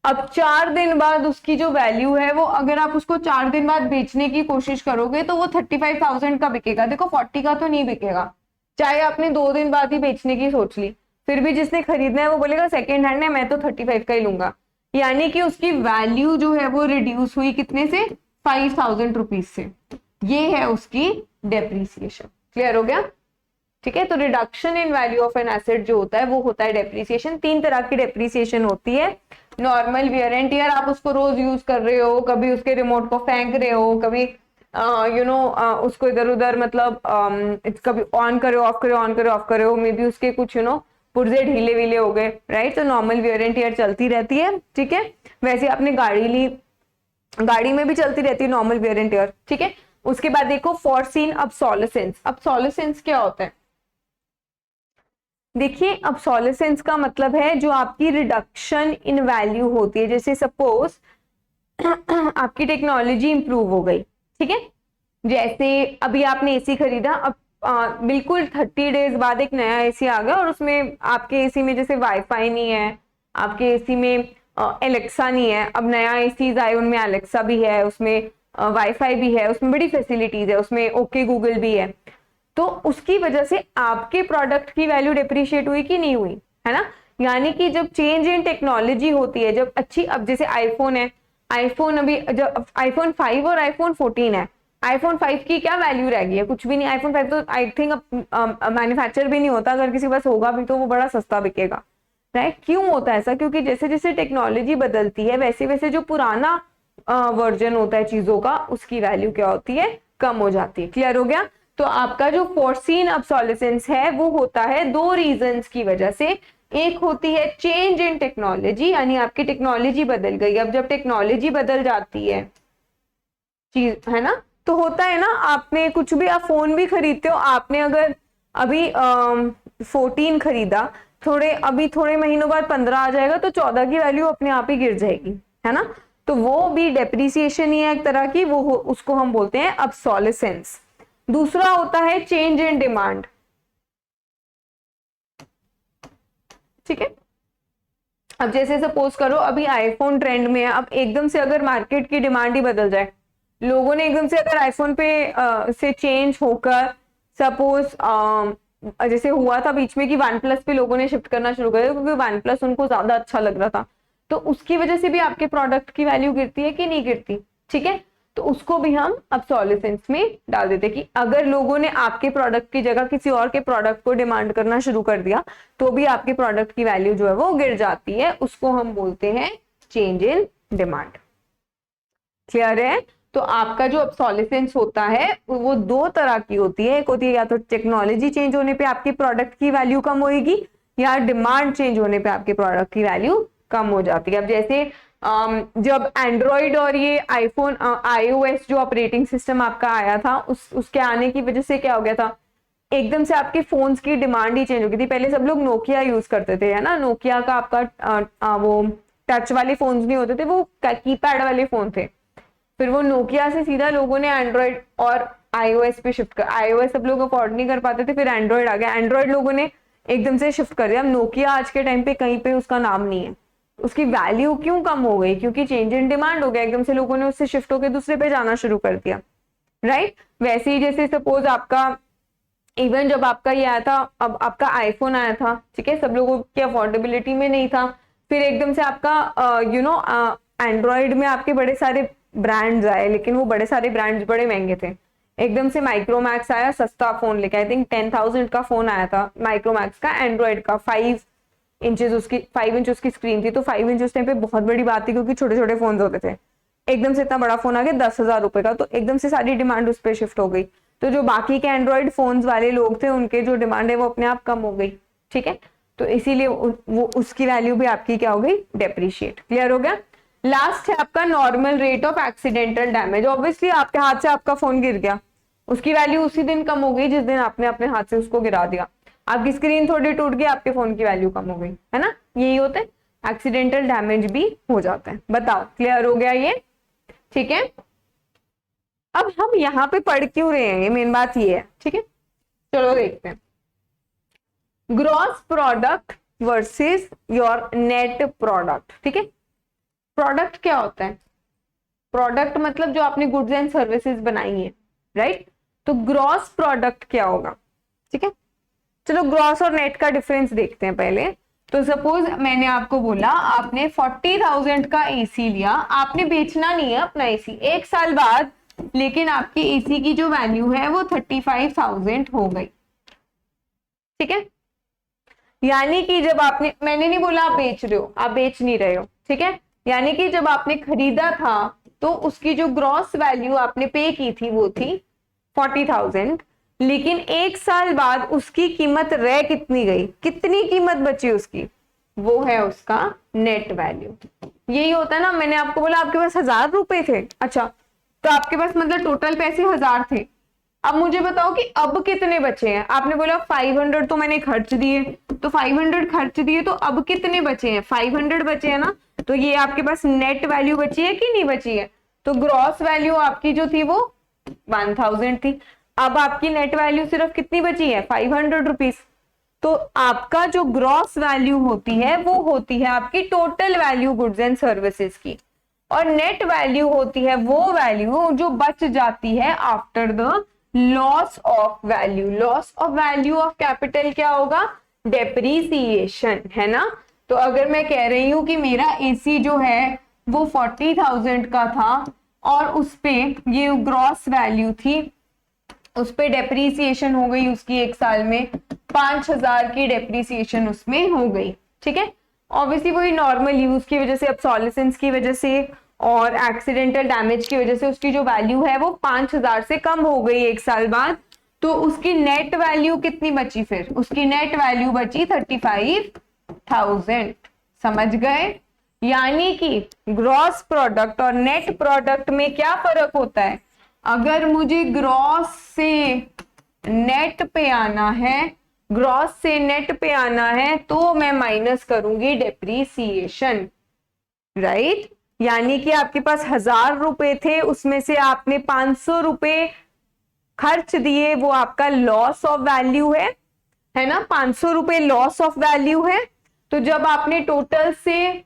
अब 4 दिन बाद उसकी जो वैल्यू है वो, अगर आप उसको 4 दिन बाद बेचने की कोशिश करोगे तो वो 35,000 का बिकेगा। देखो 40 का तो नहीं बिकेगा, चाहे आपने 2 दिन बाद ही बेचने की सोच ली, फिर भी जिसने खरीदना है वो बोलेगा सेकेंड हैंड है, मैं तो 35 का ही लूंगा। यानी कि उसकी वैल्यू जो है वो रिड्यूस हुई कितने से, 5,000 रुपीज से। ये है उसकी डेप्रीसिएशन। क्लियर हो गया, ठीक है। तो reduction in value of an asset जो होता है वो होता है डेप्रीसिएशन। 3 तरह की डेप्रीसिएशन होती है। नॉर्मल वियर एंड टियर, आप उसको रोज यूज कर रहे हो, कभी उसके रिमोट को फेंक रहे हो, कभी उसको इधर उधर मतलब कभी ऑन करे ऑफ करे, ऑन करे ऑफ करे हो, मे बी उसके कुछ पुर्जे ढीले वीले हो गए, राइट। तो नॉर्मल वियर एंड टियर चलती रहती है, ठीक है। वैसे आपने गाड़ी ली, गाड़ी में भी चलती रहती है नॉर्मल वियर एंड टियर, ठीक है। उसके बाद देखो फॉरसीन ऑब्सोलेसेंस। ऑब्सोलेसेंस क्या होता है, देखिए ऑब्सोलेसेंस का मतलब है जो आपकी रिडक्शन इन वैल्यू होती है। जैसे सपोज आपकी टेक्नोलॉजी इंप्रूव हो गई, ठीक है। जैसे अभी आपने एसी खरीदा, अब बिल्कुल 30 डेज बाद एक नया एसी आ गया और उसमें आपके एसी में जैसे वाईफाई नहीं है, आपके एसी में एलेक्सा नहीं है। अब नया एसी आए, उनमें एलेक्सा भी है, उसमें वाईफाई भी है, उसमें बड़ी फैसिलिटीज है, उसमें ओके गूगल भी है। तो उसकी वजह से आपके प्रोडक्ट की वैल्यू डिप्रिशिएट हुई कि नहीं हुई, है ना। यानी कि जब चेंज इन टेक्नोलॉजी होती है, जब अच्छी, अब जैसे आईफोन है, आईफोन अभी जब आईफोन 5 और आईफोन 14 है, आईफोन 5 की क्या वैल्यू रह गई है, कुछ भी नहीं। आईफोन 5 तो आई थिंक मैन्युफैक्चर भी नहीं होता, अगर किसी के पास होगा भी तो वो बड़ा सस्ता बिकेगा, राइट। क्यों होता है ऐसा, क्योंकि जैसे जैसे टेक्नोलॉजी बदलती है वैसे वैसे जो पुराना वर्जन होता है चीजों का, उसकी वैल्यू क्या होती है, कम हो जाती है। क्लियर हो गया। तो आपका जो फोर्सीन ऑब्सोलेसेंस है वो होता है 2 रीजंस की वजह से। एक होती है चेंज इन टेक्नोलॉजी, यानी आपकी टेक्नोलॉजी बदल गई। अब जब टेक्नोलॉजी बदल जाती है चीज, है ना, तो होता है ना, आपने कुछ भी, आप फोन भी खरीदते हो, आपने अगर अभी 14 खरीदा, थोड़े महीनों बाद 15 आ जाएगा, तो 14 की वैल्यू अपने आप ही गिर जाएगी, है ना। तो वो भी डेप्रिसिएशन ही है एक तरह की, वो उसको हम बोलते हैं ऑब्सोलेसेंस। दूसरा होता है चेंज इन डिमांड, ठीक है। अब जैसे सपोज करो अभी आईफोन ट्रेंड में है, अब एकदम से अगर मार्केट की डिमांड ही बदल जाए, लोगों ने एकदम से अगर आईफोन पे से चेंज होकर, सपोज जैसे हुआ था बीच में कि वन प्लस पे लोगों ने शिफ्ट करना शुरू कर दिया क्योंकि वन प्लस उनको ज्यादा अच्छा लग रहा था, तो उसकी वजह से भी आपके प्रोडक्ट की वैल्यू गिरती है कि नहीं गिरती, ठीक है। तो उसको भी हम ऑब्सोलेसेंस में डाल देते हैं कि अगर लोगों ने आपके प्रोडक्ट की जगह किसी और के प्रोडक्ट को डिमांड करना शुरू कर दिया तो भी आपके प्रोडक्ट की वैल्यू जो है वो गिर जाती है, उसको हम बोलते हैं चेंज इन डिमांड। क्लियर है? तो आपका जो ऑब्सोलिसेंस होता है वो दो तरह की होती है, एक होती है या तो टेक्नोलॉजी चेंज होने पे आपकी प्रोडक्ट की वैल्यू कम होगी, या डिमांड चेंज होने पे आपके प्रोडक्ट की वैल्यू कम हो जाती है। अब जैसे जब एंड्रॉइड और ये आईफोन iOS जो ऑपरेटिंग सिस्टम आपका आया था, उसके आने की वजह से क्या हो गया था, एकदम से आपके फोन्स की डिमांड ही चेंज हो गई थी। पहले सब लोग नोकिया यूज करते थे, है ना, नोकिया का आपका वो टच वाले फोन्स नहीं होते थे, वो कीपैड वाले फोन थे। फिर वो नोकिया से सीधा लोगों ने एंड्रॉइड और iOS पे शिफ्ट कर, iOS सब लोग अफोर्ड नहीं कर पाते थे, फिर एंड्रॉइड आ गया, एंड्रॉइड लोगों ने एकदम से शिफ्ट कर दिया। अब नोकिया आज के टाइम पे कहीं पे उसका नाम नहीं है। उसकी वैल्यू क्यों कम हो गई? क्योंकि चेंज इन डिमांड हो गया, एकदम से लोगों ने उससे शिफ्ट होकर दूसरे पे जाना शुरू कर दिया, राइट? वैसे ही जैसे सपोज आपका इवन जब आपका ये आया था, अब आपका आईफोन आया था, ठीक है, सब लोगों की अफोर्डेबिलिटी में नहीं था, फिर एकदम से आपका एंड्रॉइड में आपके बड़े सारे ब्रांड्स आए, लेकिन वो बड़े सारे ब्रांड्स बड़े महंगे थे। एकदम से माइक्रोमैक्स आया, सस्ता फोन लेके, आई थिंक 10,000 का फोन आया था माइक्रोमैक्स का, एंड्रॉइड का, 5 इंच उसकी स्क्रीन थी। तो 5 इंच उस टाइम पे बहुत बड़ी बात थी, क्योंकि छोटे छोटे फोन होते थे। एकदम से इतना बड़ा फोन आ गया 10,000 रुपए का, तो एकदम से सारी डिमांड उस पर शिफ्ट हो गई। तो जो बाकी के एंड्रॉइड फोन्स वाले लोग थे, उनके जो डिमांड है वो अपने आप कम हो गई, ठीक है। तो इसीलिए वो उसकी वैल्यू भी आपकी क्या हो गई, डेप्रिशिएट। क्लियर हो गया? लास्ट है आपका normal rate of accidental damage. Obviously आपके हाथ से आपका फोन गिर गया, उसकी वैल्यू उसी दिन कम हो गई जिस दिन आपने अपने हाथ से उसको गिरा दिया। आपकी स्क्रीन थोड़ी टूट गई, आपके फोन की वैल्यू कम हो गई, है ना? यही होता है, एक्सीडेंटल डैमेज भी हो जाता है। बताओ, क्लियर हो गया ये? ठीक है। अब हम यहाँ पे पढ़ क्यों रहे हैं, ये मेन बात ये है, ठीक है। चलो देखते हैं, gross product versus your net product, ठीक है। प्रोडक्ट क्या होता है? प्रोडक्ट मतलब जो आपने गुड्स एंड सर्विसेज बनाई है, राइट? तो ग्रॉस प्रोडक्ट क्या होगा, ठीक है। चलो ग्रॉस और नेट का डिफरेंस देखते हैं पहले। तो सपोज मैंने आपको बोला, आपने 40,000 का एसी लिया, आपने बेचना नहीं है अपना एसी, 1 साल बाद, लेकिन आपकी एसी की जो वैल्यू है वो 35,000 हो गई, ठीक है। यानी कि जब आपने, मैंने नहीं बोला आप बेच रहे हो, आप बेच नहीं रहे हो, ठीक है। यानी कि जब आपने खरीदा था तो उसकी जो ग्रॉस वैल्यू आपने पे की थी वो थी 40,000, लेकिन 1 साल बाद उसकी कीमत रह कितनी गई, कितनी कीमत बची उसकी, वो है उसका नेट वैल्यू। यही होता है ना, मैंने आपको बोला आपके पास 1,000 रुपए थे, अच्छा, तो आपके पास मतलब टोटल पैसे 1,000 थे। अब मुझे बताओ कि अब कितने बचे हैं। आपने बोला 500 तो मैंने खर्च दिए, तो 500 खर्च दिए, तो अब कितने बचे हैं, 500 बचे हैं ना। तो ये आपके पास नेट वैल्यू बची है कि नहीं बची है? तो ग्रॉस वैल्यू आपकी जो थी वो 1,000 थी, अब आपकी नेट वैल्यू सिर्फ कितनी बची है, 500 रुपीज। तो आपका जो ग्रॉस वैल्यू होती है वो होती है आपकी total value goods and services की, और नेट वैल्यू होती है वो वैल्यू जो बच जाती है after the loss of value. Loss of value of capital क्या होगा, डेप्रीसिएशन, है ना। तो अगर मैं कह रही हूं कि मेरा एसी जो है वो 40,000 का था, और उस पे ये ग्रॉस वैल्यू थी, उस पे डेप्रीसिएशन हो गई उसकी 1 साल में 5,000 की डेप्रीसिएशन उसमें हो गई, ठीक है। ऑब्वियसली वही नॉर्मल यूज की वजह से, ऑब्सोलिसेंस की वजह से और एक्सीडेंटल डैमेज की वजह से उसकी जो वैल्यू है वो 5,000 से कम हो गई 1 साल बाद। तो उसकी नेट वैल्यू कितनी बची, फिर उसकी नेट वैल्यू बची 35,000। समझ गए? यानी कि ग्रॉस प्रोडक्ट और नेट प्रोडक्ट में क्या फर्क होता है? अगर मुझे ग्रॉस से नेट पे आना है, ग्रॉस से नेट पे आना है, तो मैं माइनस करूंगी डेप्रीसिएशन, राइट। यानी कि आपके पास 1,000 रुपए थे, उसमें से आपने 500 रुपए खर्च दिए, वो आपका लॉस ऑफ वैल्यू है ना, 500 रुपए लॉस ऑफ वैल्यू है। तो जब आपने टोटल से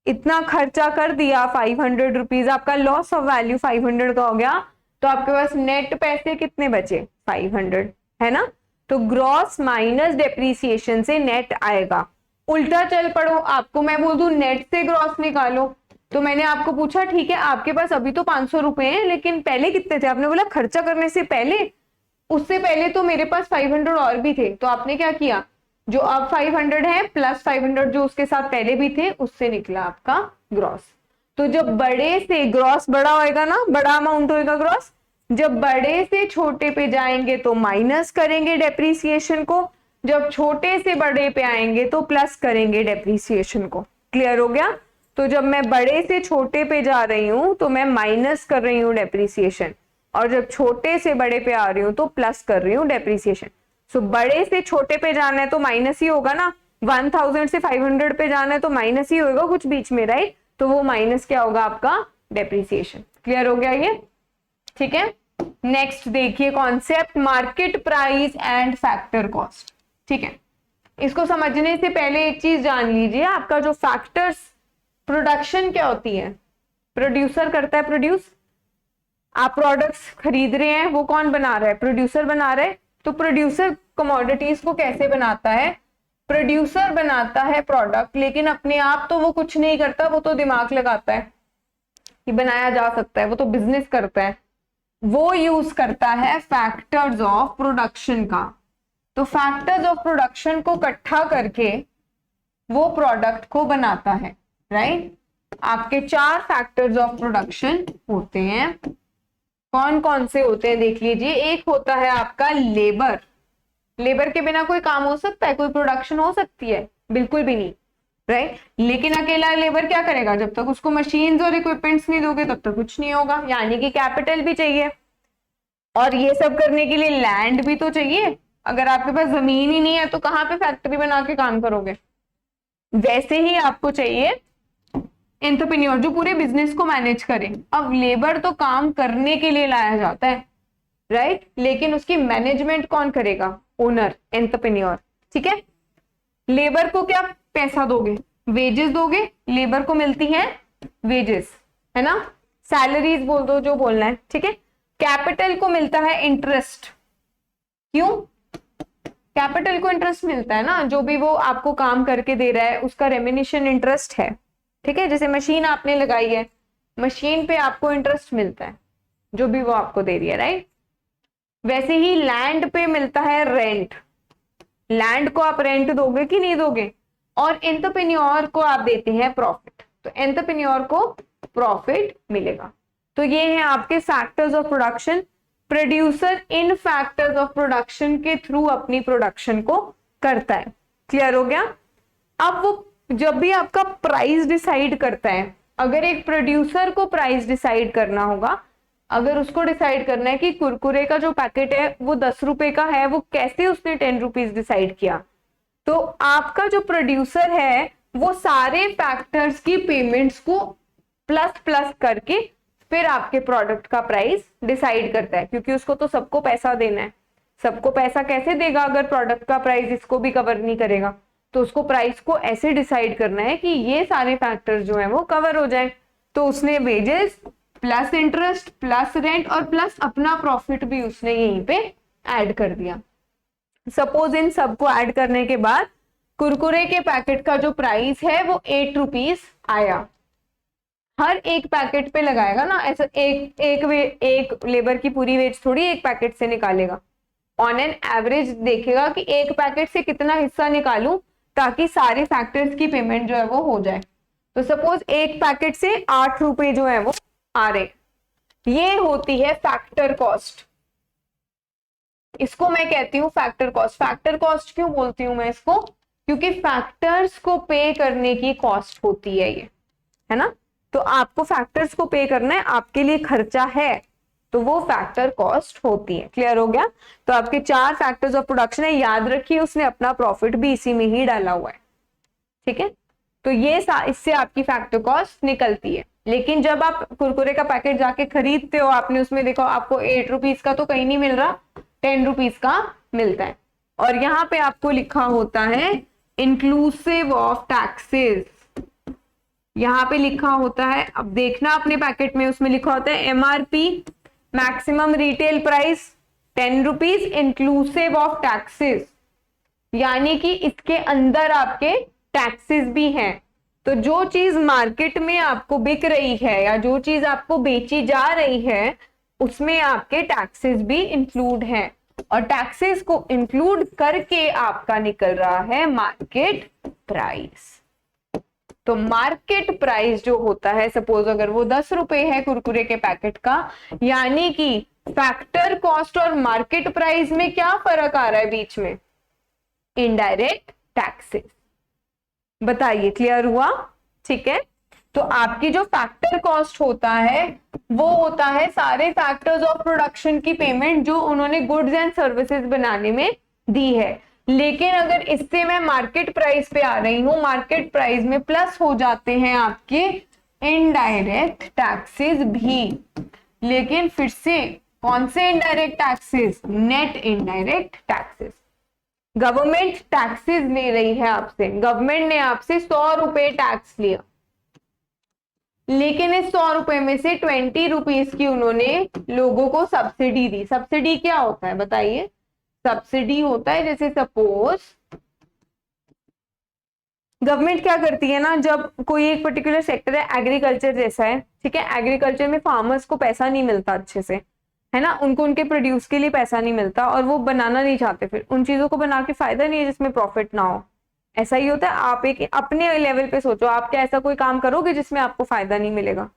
इतना खर्चा कर दिया 500 रुपीज, आपका लॉस ऑफ वैल्यू 500 का हो गया, तो आपके पास नेट पैसे कितने बचे, 500, है ना। तो ग्रॉस माइनस डेप्रीसिएशन से नेट आएगा। उल्टा चल पड़ो, आपको मैं बोल दूं नेट से ग्रॉस निकालो, तो मैंने आपको पूछा ठीक है आपके पास अभी तो 500 रुपए हैं, लेकिन पहले कितने थे, आपने बोला खर्चा करने से पहले, उससे पहले तो मेरे पास 500 और भी थे। तो आपने क्या किया, जो अब 500 है प्लस 500 जो उसके साथ पहले भी थे, उससे निकला आपका ग्रॉस। तो जब बड़े से ग्रॉस बड़ा होएगा ना, बड़ा अमाउंट होएगा ग्रॉस, जब बड़े से छोटे पे जाएंगे तो माइनस करेंगे डेप्रीसिएशन को, जब छोटे से बड़े पे आएंगे तो प्लस करेंगे डेप्रीसिएशन को। क्लियर हो गया? तो जब मैं बड़े से छोटे पे जा रही हूं तो मैं माइनस कर रही हूँ डेप्रीसिएशन, और जब छोटे से बड़े पे आ रही हूँ तो प्लस कर रही हूँ डेप्रीसिएशन। सो बड़े से छोटे पे जाना है तो माइनस ही होगा ना, 1000 से 500 पे जाना है तो माइनस ही होगा कुछ बीच में, राइट? तो वो माइनस क्या होगा आपका? डेप्रीसिएशन। क्लियर हो गया ये? ठीक है। नेक्स्ट देखिए concept market price and factor cost. ठीक है, इसको समझने से पहले एक चीज जान लीजिए, आपका जो फैक्टर्स, प्रोडक्शन क्या होती है? प्रोड्यूसर करता है प्रोड्यूस। आप प्रोडक्ट्स खरीद रहे हैं, वो कौन बना रहा है? प्रोड्यूसर बना रहा है। तो प्रोड्यूसर कमोडिटीज को कैसे बनाता है? प्रोड्यूसर बनाता है प्रोडक्ट, लेकिन अपने आप तो वो कुछ नहीं करता, वो तो दिमाग लगाता है कि बनाया जा सकता है, वो तो बिजनेस करता है। वो यूज करता है फैक्टर्स ऑफ प्रोडक्शन का। तो फैक्टर्स ऑफ प्रोडक्शन को इकट्ठा करके वो प्रोडक्ट को बनाता है, राइट? आपके 4 फैक्टर्स ऑफ प्रोडक्शन होते हैं। कौन कौन से होते हैं देख लीजिए। एक होता है आपका लेबर। लेबर के बिना कोई काम हो सकता है? कोई प्रोडक्शन हो सकती है? बिल्कुल भी नहीं, राइट? लेकिन अकेला लेबर क्या करेगा? जब तक उसको मशीन्स और इक्विपमेंट्स नहीं दोगे तब तक कुछ नहीं होगा, यानी कि कैपिटल भी चाहिए, और ये सब करने के लिए लैंड भी तो चाहिए। अगर आपके पास जमीन ही नहीं है तो कहाँ पे फैक्ट्री बना के काम करोगे? वैसे ही आपको चाहिए एंटरप्रेन्योर जो पूरे बिजनेस को मैनेज करे। अब लेबर तो काम करने के लिए लाया जाता है, राइट? लेकिन उसकी मैनेजमेंट कौन करेगा? Owner, entrepreneur. ठीक है। लेबर को क्या पैसा दोगे? वेजेस दोगे। लेबर को मिलती है वेजेस, है ना? सैलरीज बोल दो, जो बोलना है, ठीक है। कैपिटल को मिलता है इंटरेस्ट। क्यों? कैपिटल को इंटरेस्ट मिलता है ना, जो भी वो आपको काम करके दे रहा है उसका रेमिनेशन इंटरेस्ट है, ठीक है। जैसे मशीन आपने लगाई है, मशीन पे आपको इंटरेस्ट मिलता है जो भी वो आपको दे रही है, राइट? वैसे ही लैंड पे मिलता है रेंट। लैंड को आप रेंट दोगे कि नहीं दोगे? और एंटरप्रेन्योर को आप देते हैं प्रॉफिट, तो एंटरप्रेन्योर को प्रॉफिट मिलेगा। तो ये है आपके factors of production. Producer in factors of production के थ्रू अपनी प्रोडक्शन को करता है। क्लियर हो गया? अब वो जब भी आपका प्राइस डिसाइड करता है, अगर एक प्रोड्यूसर को प्राइस डिसाइड करना होगा, अगर उसको डिसाइड करना है कि कुरकुरे का जो पैकेट है वो 10 रुपए का है, वो कैसे उसने 10 रुपीज डिसाइड किया, तो आपका जो प्रोड्यूसर है वो सारे फैक्टर्स की पेमेंट्स को प्लस प्लस करके फिर आपके प्रोडक्ट का प्राइस डिसाइड करता है, क्योंकि उसको तो सबको पैसा देना है। सबको पैसा कैसे देगा अगर प्रोडक्ट का प्राइस इसको भी कवर नहीं करेगा? तो उसको प्राइस को ऐसे डिसाइड करना है कि ये सारे फैक्टर्स जो है वो कवर हो जाए। तो उसने wages plus interest plus rent और प्लस अपना प्रॉफिट भी उसने यहीं पे ऐड कर दिया। सपोज इन सबको ऐड करने के बाद कुरकुरे के पैकेट का जो प्राइस है वो 8 रुपीज आया। हर एक पैकेट पे लगाएगा ना, ऐसा एक लेबर की पूरी वेज थोड़ी एक पैकेट से निकालेगा। ऑन एन एवरेज देखेगा कि एक पैकेट से कितना हिस्सा निकालूं ताकि सारे फैक्टर्स की पेमेंट जो है वो हो जाए। तो सपोज एक पैकेट से 8 रुपए जो है वो आ रहे, ये होती है फैक्टर कॉस्ट। इसको मैं कहती हूँ फैक्टर कॉस्ट। फैक्टर कॉस्ट क्यों बोलती हूँ मैं इसको? क्योंकि फैक्टर्स को पे करने की कॉस्ट होती है ये, है ना? तो आपको फैक्टर्स को पे करना है, आपके लिए खर्चा है, तो वो फैक्टर कॉस्ट होती है। क्लियर हो गया? तो आपके 4 फैक्टर्स ऑफ प्रोडक्शन है, याद रखिए उसने अपना प्रॉफिट भी इसी में ही डाला हुआ है, ठीक है। तो ये इससे आपकी फैक्टर कॉस्ट निकलती है। लेकिन जब आप कुरकुरे का पैकेट जाके खरीदते हो, आपने उसमें देखो आपको 8 रुपीज का तो कहीं नहीं मिल रहा, 10 रुपीज का मिलता है। और यहाँ पे आपको लिखा होता है इंक्लूसिव ऑफ टैक्सेस। यहाँ पे लिखा होता है, अब देखना अपने पैकेट में, उसमें लिखा होता है MRP maximum retail price 10 rupees inclusive of taxes, यानी कि इसके अंदर आपके टैक्सेस भी हैं। तो जो चीज मार्केट में आपको बिक रही है या जो चीज आपको बेची जा रही है उसमें आपके टैक्सेस भी इंक्लूड हैं, और टैक्सेस को इंक्लूड करके आपका निकल रहा है मार्केट प्राइस। तो मार्केट प्राइस जो होता है, सपोज अगर वो 10 रुपए है कुरकुरे के पैकेट का, यानी कि फैक्टर कॉस्ट और मार्केट प्राइस में क्या फर्क आ रहा है बीच में? Indirect taxes. बताइए, क्लियर हुआ? ठीक है, तो आपकी जो फैक्टर कॉस्ट होता है वो होता है सारे फैक्टर्स ऑफ प्रोडक्शन की पेमेंट जो उन्होंने गुड्स एंड सर्विसेज बनाने में दी है। लेकिन अगर इससे मैं मार्केट प्राइस पे आ रही हूं, मार्केट प्राइस में प्लस हो जाते हैं आपके इनडायरेक्ट टैक्सेस भी। लेकिन फिर से कौन से indirect taxes? Net indirect taxes. Government taxes ले रही है आपसे, गवर्नमेंट ने आपसे 100 रुपए टैक्स लिया, लेकिन इस 100 रुपए में से 20 रुपीज की उन्होंने लोगों को सब्सिडी दी। सब्सिडी क्या होता है बताइए? सब्सिडी होता है, जैसे सपोज गवर्नमेंट क्या करती है ना, जब कोई एक पर्टिकुलर सेक्टर है, एग्रीकल्चर जैसा है, ठीक है, एग्रीकल्चर में फार्मर्स को पैसा नहीं मिलता अच्छे से, है ना, उनको उनके प्रोड्यूस के लिए पैसा नहीं मिलता और वो बनाना नहीं चाहते, फिर उन चीजों को बना के फायदा नहीं है जिसमें प्रॉफिट ना हो। ऐसा ही होता है। आप एक अपने लेवल पे सोचो, आप क्या ऐसा कोई काम करोगे जिसमें आपको फायदा नहीं मिलेगा?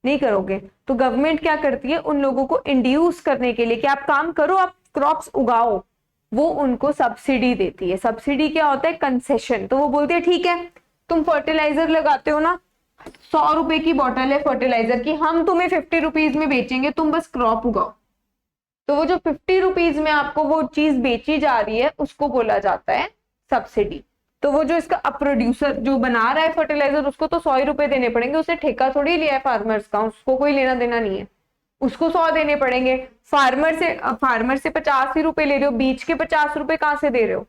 नहीं करोगे। तो गवर्नमेंट क्या करती है, उन लोगों को इंड्यूस करने के लिए कि आप काम करो, आप क्रॉप्स उगाओ, वो उनको सब्सिडी देती है। सब्सिडी क्या होता है? कंसेशन। तो वो बोलती है ठीक है, तुम फर्टिलाइजर लगाते हो ना, 100 रुपए की बॉटल है फर्टिलाइजर की, हम तुम्हें 50 रुपीज में बेचेंगे, तुम बस क्रॉप उगाओ। तो वो जो 50 रुपीज में आपको वो चीज बेची जा रही है उसको बोला जाता है सब्सिडी। तो वो जो इसका प्रोड्यूसर जो बना रहा है फर्टिलाइजर, उसको तो 100 रुपए देने पड़ेंगे, उसने ठेका थोड़ी लिया है फार्मर्स का, उसको कोई लेना देना नहीं है, उसको 100 देने पड़ेंगे। फार्मर से 50 ही रुपए ले रहे हो, बीच के 50 रुपए कहां से दे रहे हो?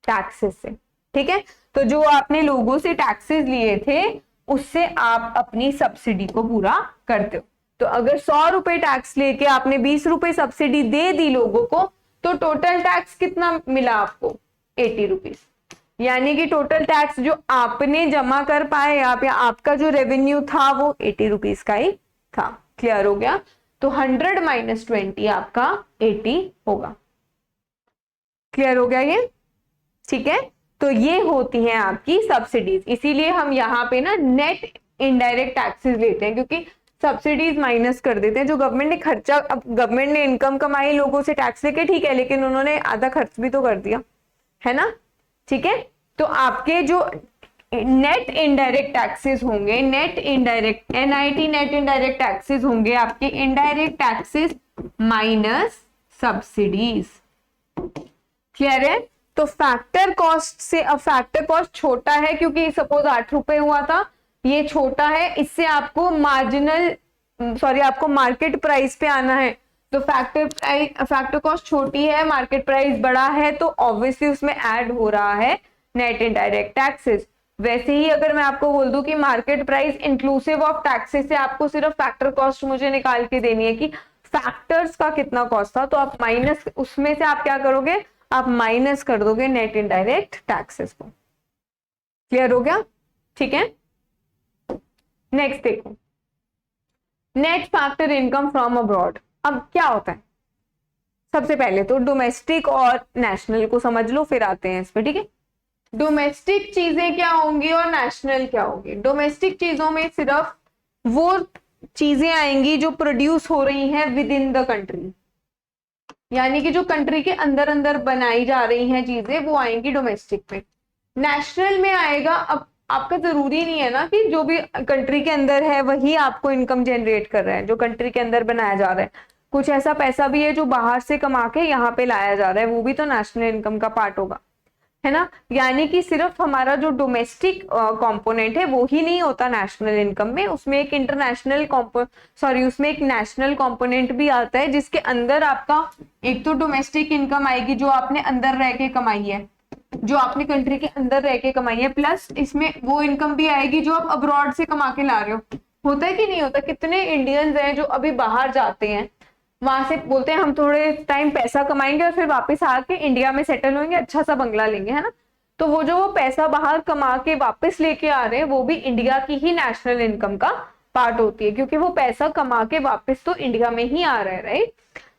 टैक्सेस से। ठीक है, तो जो आपने लोगों से टैक्सेस लिए थे उससे आप अपनी सब्सिडी को पूरा करते हो। तो अगर 100 रुपए टैक्स लेके आपने 20 रुपए सब्सिडी दे दी लोगों को, तो टोटल टैक्स कितना मिला आपको? 80 रुपीज। यानी कि टोटल टैक्स जो आपने जमा कर पाए या आपका जो रेवेन्यू था वो 80 रुपीज का ही था। क्लियर हो गया? तो 100 माइनस 20 आपका 80 होगा। क्लियर हो गया ये? ठीक है, तो ये होती हैं आपकी सब्सिडीज। इसीलिए हम यहाँ पे ना नेट इनडायरेक्ट टैक्सेस लेते हैं, क्योंकि सब्सिडीज माइनस कर देते हैं जो गवर्नमेंट ने खर्चा। अब गवर्नमेंट ने इनकम कमाई लोगों से टैक्स लेके, ठीक है, लेकिन उन्होंने आधा खर्च भी तो कर दिया है ना। ठीक है, तो आपके जो नेट इनडायरेक्ट टैक्सेस होंगे, net indirect NIT net indirect taxes होंगे आपके indirect taxes minus subsidies. Clear है? तो फैक्टर कॉस्ट से, अब फैक्टर कॉस्ट छोटा है क्योंकि सपोज 8 रुपए हुआ था, ये छोटा है, इससे आपको आपको मार्केट प्राइस पे आना है। तो फैक्टर कॉस्ट छोटी है, मार्केट प्राइस बड़ा है, तो ऑब्वियसली उसमें ऐड हो रहा है नेट इनडायरेक्ट टैक्सेस। वैसे ही अगर मैं आपको बोल दूं कि market price inclusive of taxes से आपको सिर्फ फैक्टर कॉस्ट मुझे निकाल के देनी है कि फैक्टर्स का कितना कॉस्ट था, तो आप माइनस, उसमें से आप क्या करोगे? आप माइनस कर दोगे नेट इनडायरेक्ट टैक्सेस को। क्लियर हो गया? ठीक है, नेक्स्ट देखो, net factor income from abroad. अब क्या होता है? सबसे पहले तो डोमेस्टिक और नेशनल को समझ लो, फिर आते हैं इस पे। ठीक है, डोमेस्टिक चीजें क्या होंगी और नेशनल क्या होंगी? डोमेस्टिक चीजों में सिर्फ वो चीजें आएंगी जो प्रोड्यूस हो रही हैं विद इन द कंट्री, यानी कि जो कंट्री के अंदर अंदर बनाई जा रही हैं चीजें, वो आएंगी डोमेस्टिक में। नेशनल में आएगा, अब आपका जरूरी नहीं है ना कि जो भी कंट्री के अंदर है वही आपको इनकम जनरेट कर रहा है, जो कंट्री के अंदर बनाया जा रहा है। कुछ ऐसा पैसा भी है जो बाहर से कमा के यहाँ पे लाया जा रहा है, वो भी तो नेशनल इनकम का पार्ट होगा, है ना। यानी कि सिर्फ हमारा जो डोमेस्टिक कंपोनेंट है वो ही नहीं होता नेशनल इनकम में, उसमें एक उसमें एक नेशनल कंपोनेंट भी आता है, जिसके अंदर आपका एक तो डोमेस्टिक इनकम आएगी जो आपने अंदर रह के कमाई है, जो आपने कंट्री के अंदर रह के कमाई है, प्लस इसमें वो इनकम भी आएगी जो आप अब्रॉड से कमा के ला रहे हो। होता है कि नहीं होता? कितने इंडियंस हैं जो अभी बाहर जाते हैं, वहां से बोलते हैं हम थोड़े टाइम पैसा कमाएंगे और फिर वापस आके इंडिया में सेटल होंगे, अच्छा सा बंगला लेंगे, है ना। तो वो जो पैसा बाहर कमा के वापस लेके आ रहे हैं, वो भी इंडिया की ही नेशनल इनकम का पार्ट होती है, क्योंकि वो पैसा कमा के वापस तो इंडिया में ही आ रहा है, राइट।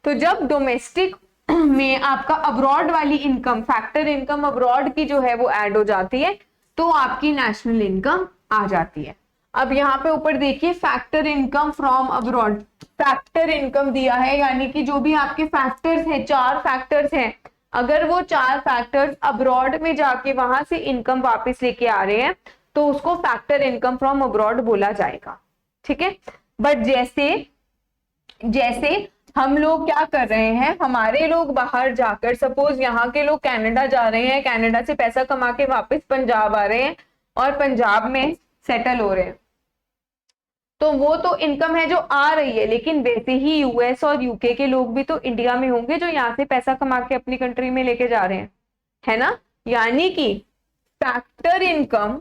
तो जब डोमेस्टिक में आपका अब्रॉड वाली इनकम, फैक्टर इनकम अब्रॉड की जो है वो ऐड हो जाती है, तो आपकी नेशनल इनकम आ जाती है। अब यहाँ पे ऊपर देखिए factor income from abroad, factor income दिया है, यानी कि जो भी आपके फैक्टर्स हैं, 4 फैक्टर्स हैं, अगर वो 4 फैक्टर्स अब्रॉड में जाके वहां से इनकम वापस लेके आ रहे हैं तो उसको फैक्टर इनकम फ्रॉम अब्रॉड बोला जाएगा। ठीक है, बट जैसे जैसे हम लोग क्या कर रहे हैं, हमारे लोग बाहर जाकर, सपोज यहाँ के लोग कनाडा जा रहे हैं, कनाडा से पैसा कमा के वापस पंजाब आ रहे हैं और पंजाब में सेटल हो रहे हैं, तो वो तो इनकम है जो आ रही है, लेकिन वैसे ही यूएस और यूके के लोग भी तो इंडिया में होंगे जो यहाँ से पैसा कमा के अपनी कंट्री में लेके जा रहे हैं, है ना। यानी कि फैक्टर इनकम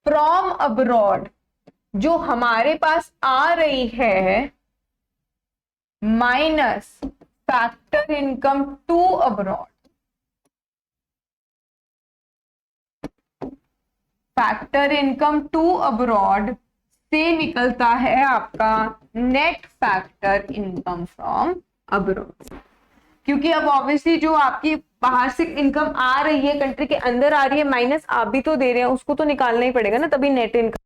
फ्रॉम अब्रॉड जो हमारे पास आ रही है minus factor income to abroad, factor income to abroad से निकलता है आपका net factor income from abroad. क्योंकि अब ऑब्वियसली जो आपकी बाहर से इनकम आ रही है, कंट्री के अंदर आ रही है, माइनस आप भी तो दे रहे हैं, उसको तो निकालना ही पड़ेगा ना, तभी नेट इनकम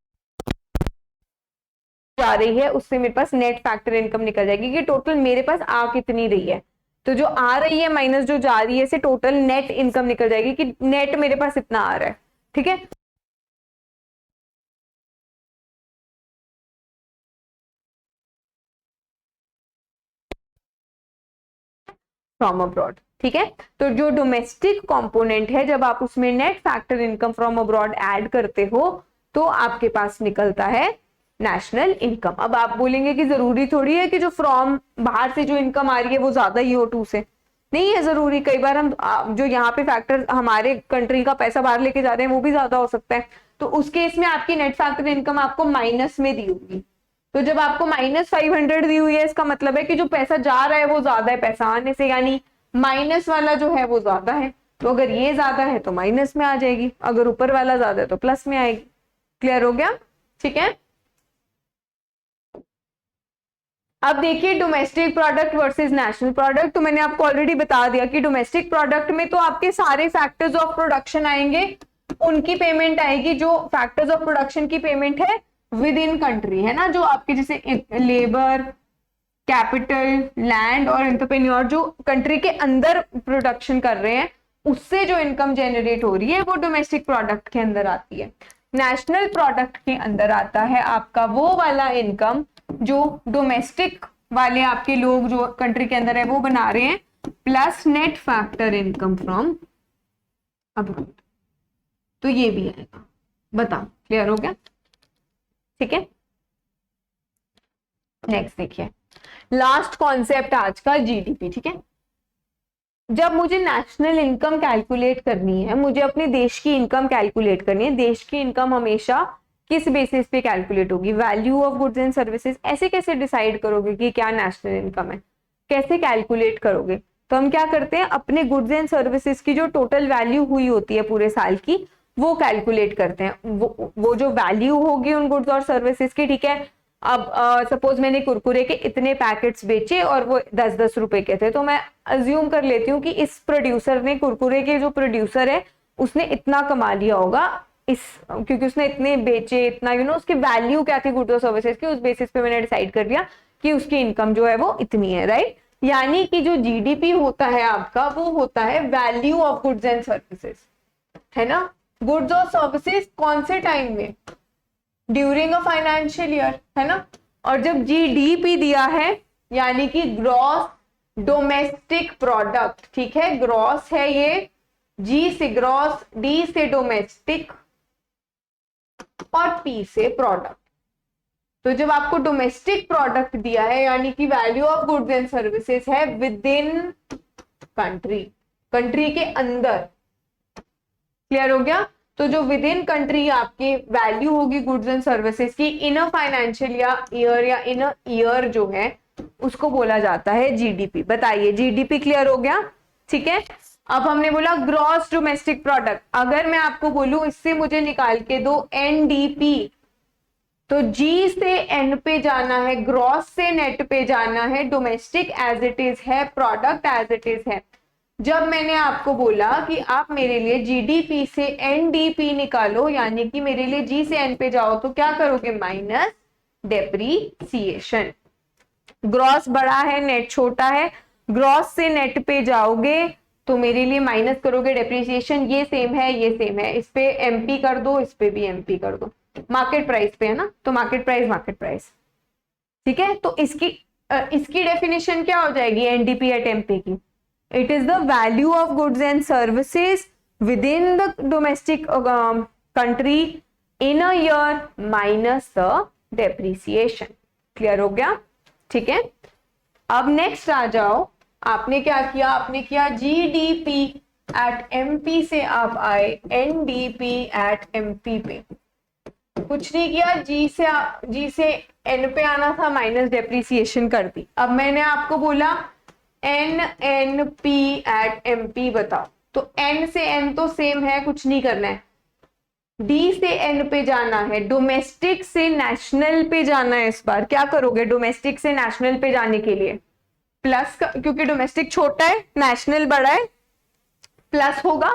जा रही है, उससे मेरे पास नेट फैक्टर इनकम निकल जाएगी कि टोटल मेरे पास आ कितनी रही है। तो जो आ रही है माइनस जो जा रही है से टोटल नेट इनकम निकल जाएगी कि नेट मेरे पास इतना आ रहा है। ठीक है, फ्रॉम अब्रॉड। ठीक है, तो जो डोमेस्टिक कंपोनेंट है, जब आप उसमें net factor income from abroad add करते हो तो आपके पास निकलता है नेशनल इनकम। अब आप बोलेंगे कि जरूरी थोड़ी है कि जो फ्रॉम बाहर से जो इनकम आ रही है वो ज्यादा ही हो टू से, नहीं है जरूरी। कई बार हम जो यहाँ पे फैक्टर हमारे कंट्री का पैसा बाहर लेके जा रहे हैं वो भी ज्यादा हो सकता है, तो उस केस में आपकी नेट फैक्टर इनकम आपको माइनस में दी होगी। तो जब आपको -500 दी हुई है, इसका मतलब है कि जो पैसा जा रहा है वो ज्यादा है पैसा आने से, यानी माइनस वाला जो है वो ज्यादा है। तो अगर ये ज्यादा है तो माइनस में आ जाएगी, अगर ऊपर वाला ज्यादा है तो प्लस में आएगी। क्लियर हो गया? ठीक है, अब देखिए domestic product versus national product. तो मैंने आपको ऑलरेडी बता दिया कि डोमेस्टिक प्रोडक्ट में तो आपके सारे फैक्टर्स ऑफ प्रोडक्शन आएंगे, उनकी पेमेंट आएगी जो फैक्टर्स ऑफ प्रोडक्शन की पेमेंट है विद इन कंट्री, है ना, जो आपके जैसे लेबर, कैपिटल, लैंड और एंटरप्रेन्योर जो कंट्री के अंदर प्रोडक्शन कर रहे हैं, उससे जो इनकम जनरेट हो रही है वो डोमेस्टिक प्रोडक्ट के अंदर आती है। नेशनल प्रोडक्ट के अंदर आता है आपका वो वाला इनकम जो डोमेस्टिक वाले आपके लोग जो कंट्री के अंदर है वो बना रहे हैं, plus net factor income from abroad. तो ये भी आएगा। बताओ, क्लियर हो गया? ठीक है, नेक्स्ट देखिए, लास्ट कॉन्सेप्ट आज का जीडीपी। ठीक है, जब मुझे नेशनल इनकम कैलकुलेट करनी है, मुझे अपने देश की इनकम कैलकुलेट करनी है, देश की इनकम हमेशा किस बेसिस पे कैलकुलेट होगी? Value of goods and services. ऐसे कैसे डिसाइड करोगे कि क्या नेशनल इनकम है? कैसे कैलकुलेट करोगे? तो हम क्या करते हैं, अपने गुड्स एंड सर्विसेज की जो टोटल वैल्यू हुई होती है पूरे साल की वो कैलकुलेट करते हैं। वो जो वैल्यू होगी उन गुड्स और सर्विसेज की, ठीक है, अब सपोज मैंने कुरकुरे के इतने पैकेट्स बेचे और वो 10-10 रुपए के थे, तो मैं अज्यूम कर लेती हूँ कि इस प्रोड्यूसर ने, कुरकुरे के जो प्रोड्यूसर है उसने इतना कमा लिया होगा इस, क्योंकि उसने इतने बेचे, इतना उसकी वैल्यू क्या थी गुड्स और सर्विसेज की, उस बेसिस पे मैंने डिसाइड कर दिया कि उसकी इनकम जो है वो इतनी है, राइट। यानी कि जो जीडीपी होता है आपका वो होता है value of goods and services, है ना। गुड्स और सर्विसेज कौन से टाइम में? ड्यूरिंग अ फाइनेंशियल ईयर, है ना। और जब जीडीपी दिया है यानी कि ग्रॉस डोमेस्टिक प्रोडक्ट, ठीक है, ग्रॉस है ये, जी से ग्रॉस, डी से डोमेस्टिक और पी से प्रोडक्ट। तो जब आपको डोमेस्टिक प्रोडक्ट दिया है यानी कि value of goods and services है विद इन कंट्री, कंट्री के अंदर। क्लियर हो गया? तो जो विद इन कंट्री आपकी वैल्यू होगी गुड्स एंड सर्विसेज की इन अ फाइनेंशियल ईयर या इन अ ईयर जो है उसको बोला जाता है जीडीपी। बताइए, जीडीपी क्लियर हो गया? ठीक है, अब हमने बोला ग्रॉस डोमेस्टिक प्रोडक्ट। अगर मैं आपको बोलूं इससे मुझे निकाल के दो एनडीपी, तो जी से एन पे जाना है, ग्रॉस से नेट पे जाना है, डोमेस्टिक एज इट इज है, प्रोडक्ट एज इट इज है। जब मैंने आपको बोला कि आप मेरे लिए जीडीपी से एनडीपी निकालो, यानी कि मेरे लिए जी से एन पे जाओ, तो क्या करोगे? Minus depreciation. ग्रॉस बड़ा है, नेट छोटा है, ग्रॉस से नेट पे जाओगे तो मेरे लिए माइनस करोगे डेप्रीसिएशन। ये सेम है, ये सेम है, इस पे एमपी कर दो, इस पे भी एमपी कर दो। मार्केट प्राइस पे है ना, तो मार्केट प्राइस मार्केट प्राइस। ठीक है, तो इसकी डेफिनेशन क्या हो जाएगी एनडीपी एट एमपी की? It is the value of goods and services with in the domestic country in a year minus the depreciation. Clear हो गया? ठीक है, अब नेक्स्ट आ जाओ। आपने क्या किया? आपने किया जीडीपी एट एमपी से आप आए एनडीपी एट एमपी पे। कुछ नहीं किया, जी से एन पे आना था, माइनस डेप्रीसिएशन कर दी। अब मैंने आपको बोला N N P at M P बताओ, तो एन से एन तो सेम है, कुछ नहीं करना है। डी से एन पे जाना है, डोमेस्टिक से नेशनल पे जाना है। इस बार क्या करोगे? डोमेस्टिक से नेशनल पे जाने के लिए प्लस, क्योंकि डोमेस्टिक छोटा है, नेशनल बड़ा है, प्लस होगा,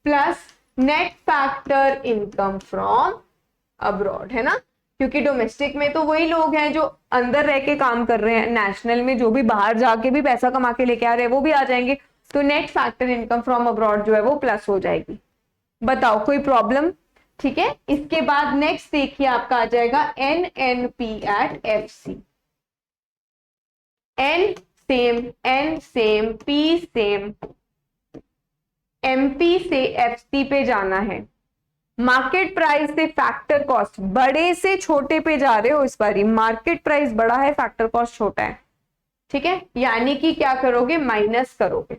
plus net factor income from abroad, है ना, क्योंकि डोमेस्टिक में तो वही लोग हैं जो अंदर रह के काम कर रहे हैं, नेशनल में जो भी बाहर जाके भी पैसा कमा के लेके आ रहे हैं वो भी आ जाएंगे, तो net factor income from abroad जो है वो प्लस हो जाएगी। बताओ कोई प्रॉब्लम? ठीक है, इसके बाद नेक्स्ट देखिए आपका आ जाएगा N N P at F C. N same, P same, MP से एफसी पे जाना है। मार्केट प्राइस से फैक्टर कॉस्ट, बड़े से छोटे पे जा रहे हो इस बारी, मार्केट प्राइस बड़ा है, फैक्टर कॉस्ट छोटा है। ठीक है, यानी कि क्या करोगे? माइनस करोगे,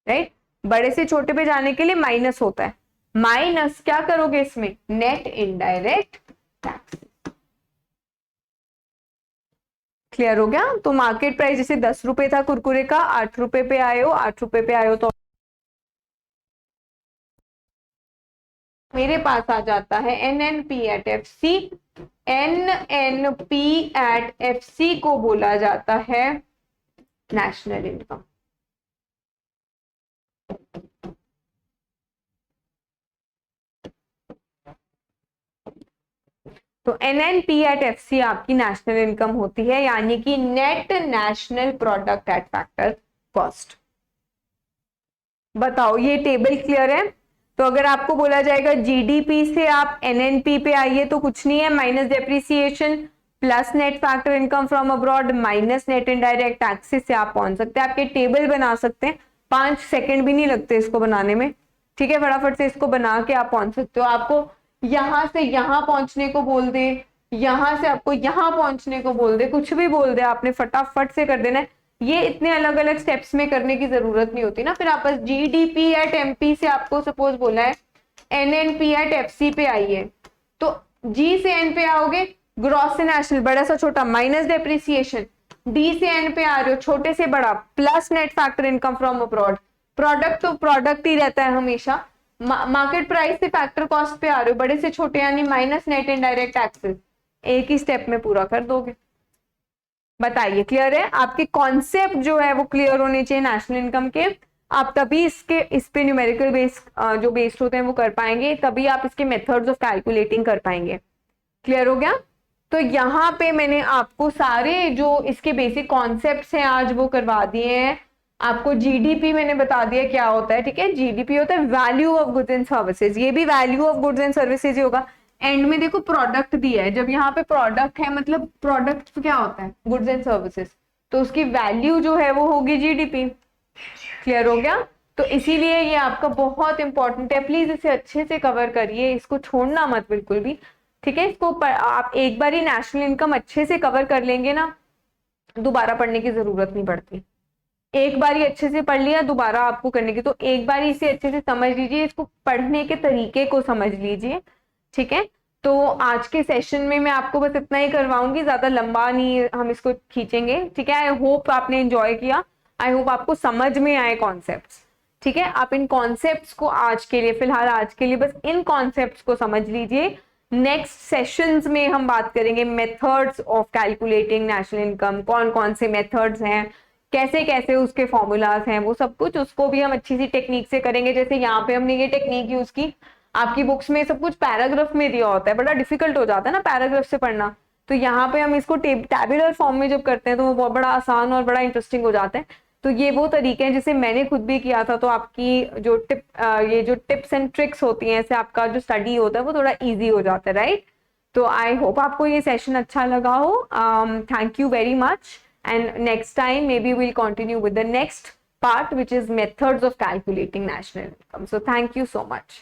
राइट? बड़े से छोटे पे जाने के लिए माइनस होता है, माइनस क्या करोगे इसमें? Net indirect tax. क्लियर हो गया? तो मार्केट प्राइस जैसे 10 रुपए था कुरकुरे का, 8 रुपए पे आए हो, 8 रुपए पे आए हो तो मेरे पास आ जाता है N N P at F C. N N P at F C को बोला जाता है नेशनल इनकम। तो N N P at F C आपकी नेशनल इनकम होती है, यानी कि net national product at factor cost. बताओ ये टेबल क्लियर है? तो अगर आपको बोला जाएगा जीडीपी से आप एनएनपी पे आइए तो कुछ नहीं है, minus depreciation plus net factor income from abroad minus net indirect taxes से आप पहुंच सकते हैं। आपके टेबल बना सकते हैं, 5 सेकंड भी नहीं लगते इसको बनाने में। ठीक है, फटाफट से इसको बना के आप पहुंच सकते हो। आपको यहां से यहां पहुंचने को बोल दे, यहां से आपको यहां पहुंचने को बोल दे, कुछ भी बोल दे, आपने फटाफट से कर देना है। ये इतने अलग अलग स्टेप्स में करने की जरूरत नहीं होती ना। फिर आप बस जीडीपी एट एमपी से आपको सपोज बोला है एनएनपी एट एफसी पे आइए, तो जी से एन पे आओगे, ग्रॉस से नेशनल बड़ा सा छोटा माइनस डेप्रिसिएशन, डी से एन पे आ रहे हो छोटे से बड़ा plus net factor income from abroad. Product तो प्रोडक्ट ही रहता है हमेशा। मार्केट प्राइस से फैक्टर कॉस्ट पे आ रहे हो बड़े से छोटे, यानी माइनस नेट इनडायरेक्ट टैक्सेस। एक ही स्टेप में पूरा कर दोगे। बताइए क्लियर है? आपके कॉन्सेप्ट जो है वो क्लियर होने चाहिए नेशनल इनकम के। आप तभी इस पे न्यूमेरिकल बेस जो बेस्ड होते हैं वो कर पाएंगे, तभी आप इसके मेथड्स ऑफ कैलकुलेटिंग कर पाएंगे। क्लियर हो गया? तो यहाँ पे मैंने आपको सारे जो इसके बेसिक कॉन्सेप्ट्स हैं आज वो करवा दिए हैं। आपको जीडीपी मैंने बता दिया क्या होता है। ठीक है, जीडीपी होता है value of goods and services, ये भी value of goods and services ही होगा। एंड में देखो प्रोडक्ट दिया है, जब यहाँ पे प्रोडक्ट है मतलब प्रोडक्ट क्या होता है? गुड्स एंड सर्विसेज, तो उसकी वैल्यू जो है वो होगी जीडीपी। क्लियर हो गया? तो इसीलिए ये आपका बहुत इंपॉर्टेंट है, प्लीज इसे अच्छे से कवर करिए, इसको छोड़ना मत बिल्कुल भी। ठीक है, इसको आप एक बार ही नेशनल इनकम अच्छे से कवर कर लेंगे ना, दोबारा पढ़ने की जरूरत नहीं पड़ती। एक बार ही अच्छे से पढ़ लिया, दोबारा आपको करने की, तो एक बार इसे अच्छे से समझ लीजिए, इसको पढ़ने के तरीके को समझ लीजिए। ठीक है, तो आज के सेशन में मैं आपको बस इतना ही करवाऊंगी, ज्यादा लंबा नहीं हम इसको खींचेंगे। ठीक है, आई होप आपने एंजॉय किया, आई होप आपको समझ में आए कॉन्सेप्ट्स। ठीक है, आप इन कॉन्सेप्ट्स को आज के लिए, फिलहाल आज के लिए बस इन कॉन्सेप्ट्स को समझ लीजिए। नेक्स्ट सेशंस में हम बात करेंगे methods of calculating national income, कौन कौन से मेथड्स हैं, कैसे कैसे उसके फॉर्मूलाज हैं, वो सब कुछ उसको भी हम अच्छी सी टेक्निक से करेंगे। जैसे यहाँ पे हमने ये टेक्निक यूज की, आपकी बुक्स में सब कुछ पैराग्राफ में दिया होता है, बड़ा डिफिकल्ट हो जाता है ना पैराग्राफ से पढ़ना, तो यहाँ पे हम इसको टैबुलर फॉर्म में जब करते हैं तो वो बहुत बड़ा आसान और बड़ा इंटरेस्टिंग हो जाता है। तो ये वो तरीके हैं जिसे मैंने खुद भी किया था, तो आपकी जो ये जो टिप्स एंड ट्रिक्स होती हैं, इससे आपका जो स्टडी होता है वो थोड़ा इजी हो जाता है, राइट। तो आई होप आपको ये सेशन अच्छा लगा हो। Thank you very much, and next time may be will continue with the next part, which is methods of calculating national income. So thank you so much.